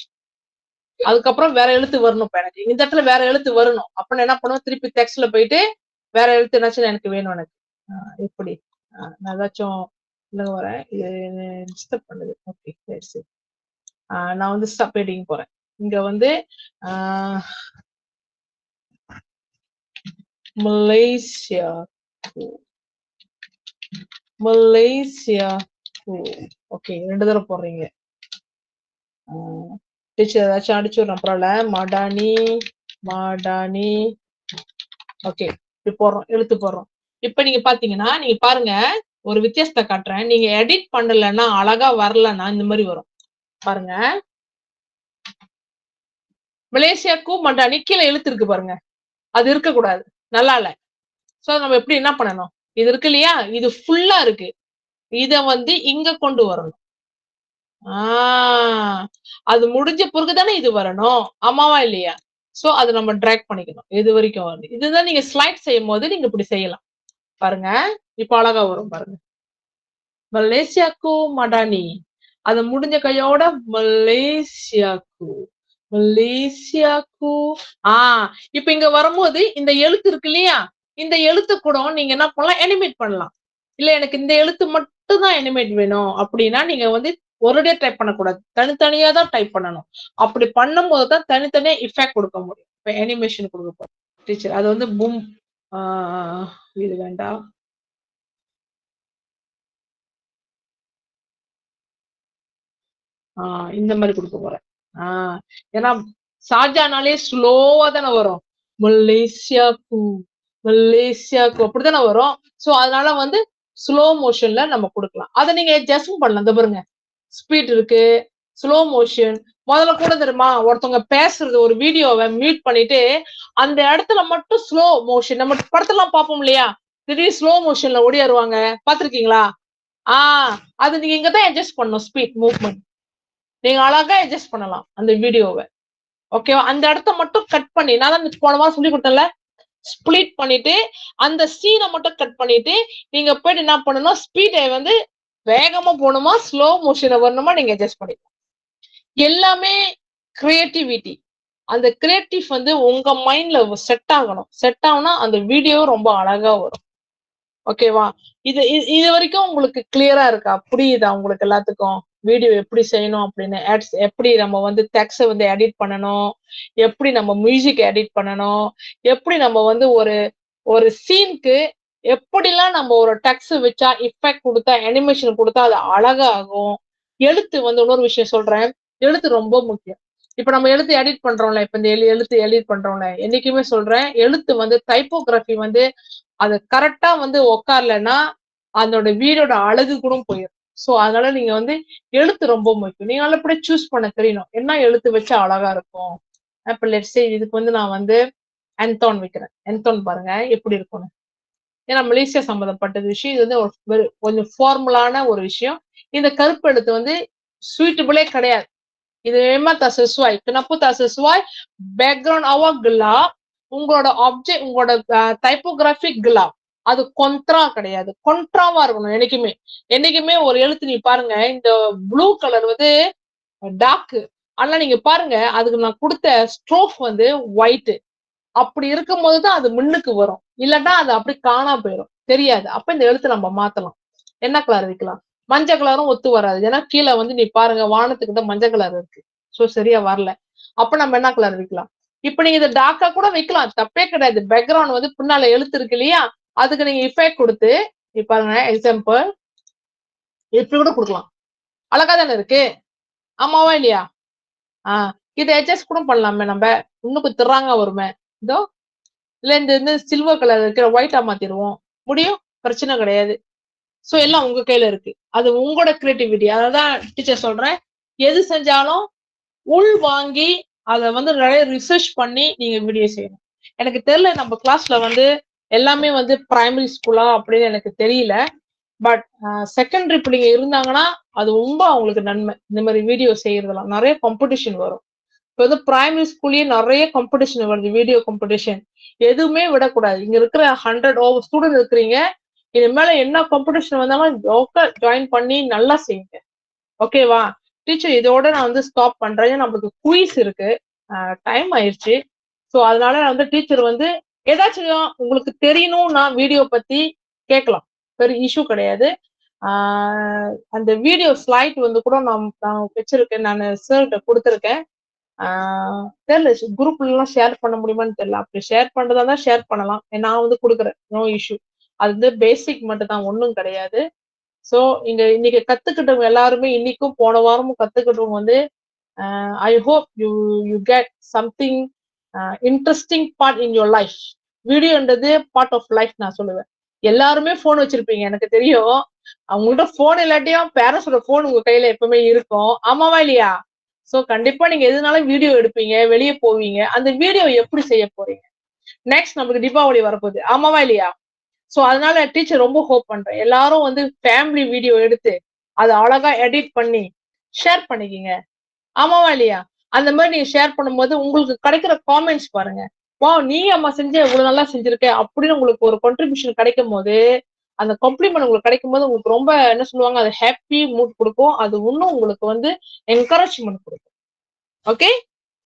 A: அதுக்கப்புறம் வேற எழுத்து வரணும். இப்ப எனக்கு இந்த இடத்துல வேற எழுத்து வரணும். அப்ப நான் என்ன பண்ணுவேன்? திருப்பி டெக்ஸ்ட்ல போயிட்டு வேற எழுத்து என்னாச்சும் எனக்கு வேணும். எனக்கு இப்படி நான் ஏதாச்சும் வரேன், இது டிஸ்டர்ப் பண்ணுது. ஓகே, சரி. நான் வந்து ஸ்டாப் எடிட்டிங் போறேன். இங்க வந்து மலேசியா மலேசியா. ஓகே, 2 தடவை போடுறீங்க. டீச்சர் ஏதாச்சும் அடிச்சு விடுறோம், பரவாயில்ல. மடானி மடானி. ஓகே, இப்படி போடுறோம், எழுத்து போடுறோம். இப்ப நீங்க பாத்தீங்கன்னா, நீங்க பாருங்க, ஒரு வித்தியாசத்தை காட்டுறேன். நீங்க எடிட் பண்ணலன்னா, அழகா வரலன்னா இந்த மாதிரி வரும். பாருங்க, மலேசியாக்கு மடானி கீழே எழுத்து இருக்கு பாருங்க, அது இருக்க கூடாது, நல்லா இல்ல. சோ நம்ம எப்படி என்ன பண்ணணும்? இது இருக்கு இல்லையா, இது ஃபுல்லா இருக்கு, இத வந்து இங்க கொண்டு வரணும். அது முடிஞ்ச பிறகுதானே இது வரணும், ஆமாவா இல்லையா? சோ அது நம்ம டிராக் பண்ணிக்கணும். இது வரைக்கும் வருது. இதுதான் நீங்க ஸ்லைட் செய்யும் போது நீங்க இப்படி செய்யலாம். பாருங்க, இப்ப அழகா வரும் பாருங்க. மலேசியாக்கு மடானி, அது முடிஞ்ச கையோட மலேசியாக்கு மலேசியாக்கு. இப்ப இங்க வரும்போது இந்த எழுத்து இருக்கு இல்லையா, இந்த எழுத்து கூட நீங்க என்ன பண்ணலாம், அனிமேட் பண்ணலாம். இல்ல எனக்கு இந்த எழுத்து மட்டும் தான் அனிமேட் வேணும் அப்படின்னா நீங்க வந்து ஒரேடியா டைப் பண்ணக்கூடாது, தனித்தனியா தான் டைப் பண்ணணும். அப்படி பண்ணும் போதுதான் தனித்தனியா இஃபெக்ட் கொடுக்க முடியும். இப்ப அனிமேஷன் கொடுக்க போறோம் டீச்சர், அது வந்து பூம். இது வேண்டாம். இந்த மாதிரி கொடுக்க போறேன். ஏன்னா ஷார்ஜானாலே ஸ்லோவா தானே வரும், மலேசியாக்கு மலேசியாக்கு அப்படித்தானே வரும். சோ அதனால வந்து ஸ்லோ மோஷன்ல நம்ம கொடுக்கலாம். அதை நீங்க அட்ஜஸ்ட் பண்ணலாம். இந்த பாருங்க, ஸ்பீட் இருக்கு, ஸ்லோ மோஷன். முதல்ல கூட தெரியுமா, ஒருத்தவங்க பேசுறது ஒரு வீடியோவை மியூட் பண்ணிட்டு அந்த இடத்துல மட்டும் ஸ்லோ மோஷன், நம்ம படத்தெல்லாம் பார்ப்போம் இல்லையா, திடீர் ஸ்லோ மோஷன்ல ஓடியாருவாங்க, பாத்திருக்கீங்களா? அது நீங்க இங்கதான் அட்ஜஸ்ட் பண்ணணும், ஸ்பீட் மூவ்மெண்ட் நீங்க அழகா அட்ஜஸ்ட் பண்ணலாம் அந்த வீடியோவை. ஓகேவா? அந்த இடத்த மட்டும் கட் பண்ணி, நான் தான் போன வாரம் சொல்லி கொடுத்தேன்ல, ஸ்பிளிட் பண்ணிட்டு அந்த சீனை மட்டும் கட் பண்ணிட்டு நீங்க போயிட்டு என்ன பண்ணணும், ஸ்பீடை வந்து வேகமா போகணுமா ஸ்லோ மோஷனை வரணுமா நீங்க அட்ஜஸ்ட் பண்ணிக்கலாம். எல்லாமே கிரியேட்டிவிட்டி. அந்த கிரியேட்டிவ் வந்து உங்க மைண்ட்ல செட் ஆகணும். செட் ஆகுனா அந்த வீடியோ ரொம்ப அழகா வரும். ஓகேவா? இது இது வரைக்கும் உங்களுக்கு கிளியரா இருக்கா? புரியுதா உங்களுக்கு எல்லாத்துக்கும் வீடியோ எப்படி செய்யணும் அப்படின்னு, எப்படி நம்ம வந்து டெக்ஸ்ட வந்து எடிட் பண்ணணும், எப்படி நம்ம மியூசிக் எடிட் பண்ணணும், எப்படி நம்ம வந்து ஒரு ஒரு சீனுக்கு எப்படிலாம் நம்ம ஒரு டெக்ஸ்ட் வச்சா இஃபெக்ட் கொடுத்தா அனிமேஷன் கொடுத்தா அது அழகா ஆகும். எழுத்து வந்து இன்னொரு விஷயம் சொல்றேன், எழுத்து ரொம்ப முக்கியம். இப்ப நம்ம எழுத்து எடிட் பண்றோம்ல, இப்ப இந்த எழுத்து எடிட் பண்றோம்ல, என்னைக்குமே சொல்றேன், எழுத்து வந்து டைப்போகிராஃபி வந்து அது கரெக்டா வந்து உக்காரலன்னா அதோட வீடோட அழகு கூட போயிடும். சோ அதனால நீங்க வந்து எழுத்து ரொம்ப முக்கியம். நீங்க நல்லபடியா சூஸ் பண்ண தெரியணும், என்ன எழுத்து வச்சா அழகா இருக்கும். இப்ப லெட்ஸ் சே இதுக்கு வந்து நான் வந்து என்தோன் வைக்கிறேன். என்தோன் பாருங்க எப்படி இருக்கும்னு. ஏன்னா மலேசியா சம்பந்தப்பட்ட விஷயம், இது வந்து கொஞ்சம் ஃபார்மலான ஒரு விஷயம். இந்த கருப்பு எழுத்து வந்து சூட்டபிளே கிடையாது. இது memang tak sesuai. Kenapa tak sesuai? Background awak gelap, உங்களோட ஆப்ஜெக்ட், உங்களோட டைப்போகிராஃபி gelap. அது கொன்ட்ரா கிடையாது, கொன்ட்ராவா இருக்கணும் என்னைக்குமே. என்னைக்குமே ஒரு எழுத்து நீ பாருங்க, இந்த ப்ளூ கலர் வந்து டார்க், ஆனா நீங்க பாருங்க அதுக்கு நான் கொடுத்த ஸ்ட்ரோக் வந்து ஒயிட். அப்படி இருக்கும் போதுதான் அது முன்னுக்கு வரும், இல்லட்டா அது அப்படி காணா போயிடும், தெரியாது. அப்ப இந்த எழுத்து நம்ம மாத்தலாம். என்ன கலர் வைக்கலாம்? மஞ்சள் கலரும் ஒத்து வராது, ஏன்னா கீழே வந்து நீ பாருங்க வானத்துக்கு தான் மஞ்சள் கலர் இருக்கு. சோ சரியா வரல. அப்ப நம்ம என்ன கலர் வைக்கலாம்? இப்ப நீங்க இதை டார்க்கா கூட வைக்கலாம், தப்பே கிடையாது. பேக்ரவுண்ட் வந்து பின்னால எழுத்து இருக்கு இல்லையா, அதுக்கு நீங்க இஃபெக்ட் கொடுத்து பாருங்க. எக்ஸாம்பிள் இப்படி கூட கொடுக்கலாம், அழகா தானே இருக்கு, ஆமாவா இல்லையா? இதை அட்ஜஸ்ட் கூட பண்ணலாமே நம்ம, இன்னும் கொஞ்சம் திறாங்க வருமே. இதோ இல்ல இந்த சில்வர் கலர் இருக்கிற ஒயிட்டா மாத்திடுவோம், முடியும், பிரச்சனை கிடையாது. சோ எல்லாம் உங்க கையில இருக்கு, அது உங்களோட கிரியேட்டிவிட்டி. அதான் டீச்சர் சொல்றேன், எது செஞ்சாலும் உள் வாங்கி அதை வந்து நிறைய ரிசர்ச் பண்ணி நீங்க வீடியோ செய்யணும். எனக்கு தெரியல நம்ம கிளாஸ்ல வந்து எல்லாமே வந்து பிரைமரி ஸ்கூலா அப்படின்னு எனக்கு தெரியல. பட் செகண்டரி பிள்ளைங்க இருந்தாங்கன்னா அது ரொம்ப அவங்களுக்கு நன்மை. இந்த மாதிரி வீடியோ செய்யறதுலாம் நிறைய காம்படிஷன் வரும். இப்போ வந்து பிரைமரி ஸ்கூல்லயே நிறைய காம்படிஷன் வருது, வீடியோ காம்படிஷன். எதுவுமே விடக்கூடாது. இங்க இருக்கிற 100 ஸ்டூடெண்ட் இருக்கிறீங்க, இது மேல என்ன காம்படிஷன் வந்தாலும் ஜாயின் பண்ணி நல்லா செய்யுங்க. ஓகேவா? டீச்சர் இதோட நான் வந்து ஸ்டாப் பண்றேன், நம்மளுக்கு குயிஸ் இருக்கு, டைம் ஆயிடுச்சு. ஸோ அதனால வந்து டீச்சர் வந்து ஏதாச்சும் உங்களுக்கு தெரியணும்னா வீடியோ பத்தி கேட்கலாம், பெரிய இஷ்யூ கிடையாது. அந்த வீடியோ ஸ்லைட் வந்து கூட நான் வச்சிருக்கேன், நான் சார்கிட்ட கொடுத்துருக்கேன். தெரியல குரூப்ல எல்லாம் ஷேர் பண்ண முடியுமான்னு தெரியல. அப்படி ஷேர் பண்றதா தான் ஷேர் பண்ணலாம், நான் வந்து கொடுக்குறேன், நோ இஷ்யூ. அது வந்து பேசிக் மட்டும் தான், ஒன்றும் கிடையாது. சோ இங்க இன்னைக்கு கத்துக்கிட்டவங்க எல்லாருமே, இன்னைக்கும் போன வாரமும் கத்துக்கிட்டவங்க வந்து I hope you you get something interesting part in your life. வீடியோன்றது பார்ட் ஆஃப் லைஃப் நான் சொல்லுவேன். எல்லாருமே போன் வச்சிருப்பீங்க எனக்கு தெரியும், அவங்கள்ட்ட போன் இல்லாட்டியும் பேரண்ட்ஸோட போன் உங்க கையில எப்பவுமே இருக்கும், ஆமாவா இல்லையா? சோ கண்டிப்பா நீங்க எதுனாலும் வீடியோ எடுப்பீங்க, வெளியே போவீங்க, அந்த வீடியோ எப்படி செய்ய போறீங்க? நெக்ஸ்ட் நமக்கு தீபாவளி வரப்போகுது, ஆமாவா இல்லையா? சோ அதனால டீச்சர் ரொம்ப ஹோப் பண்றேன் எல்லாரும் வந்து ஃபேமிலி வீடியோ எடுத்து அதை அழகா எடிட் பண்ணி ஷேர் பண்ணிக்கிங்க, ஆமாவா இல்லையா? அந்த மாதிரி நீங்க ஷேர் பண்ணும்போது உங்களுக்கு கிடைக்கிற காமெண்ட்ஸ் பாருங்க, வா நீ அம்மா செஞ்ச இவ்வளவு நல்லா செஞ்சிருக்க அப்படின்னு உங்களுக்கு ஒரு கான்ட்ரிபியூஷன் கிடைக்கும் போது, அந்த காம்ப்ளிமெண்ட் உங்களுக்கு கிடைக்கும் போது உங்களுக்கு ரொம்ப என்ன சொல்லுவாங்க, அது ஹாப்பி மூட் கொடுக்கும். அது இன்னும் உங்களுக்கு வந்து என்கரேஜ்மெண்ட் கொடுக்கும். ஓகே.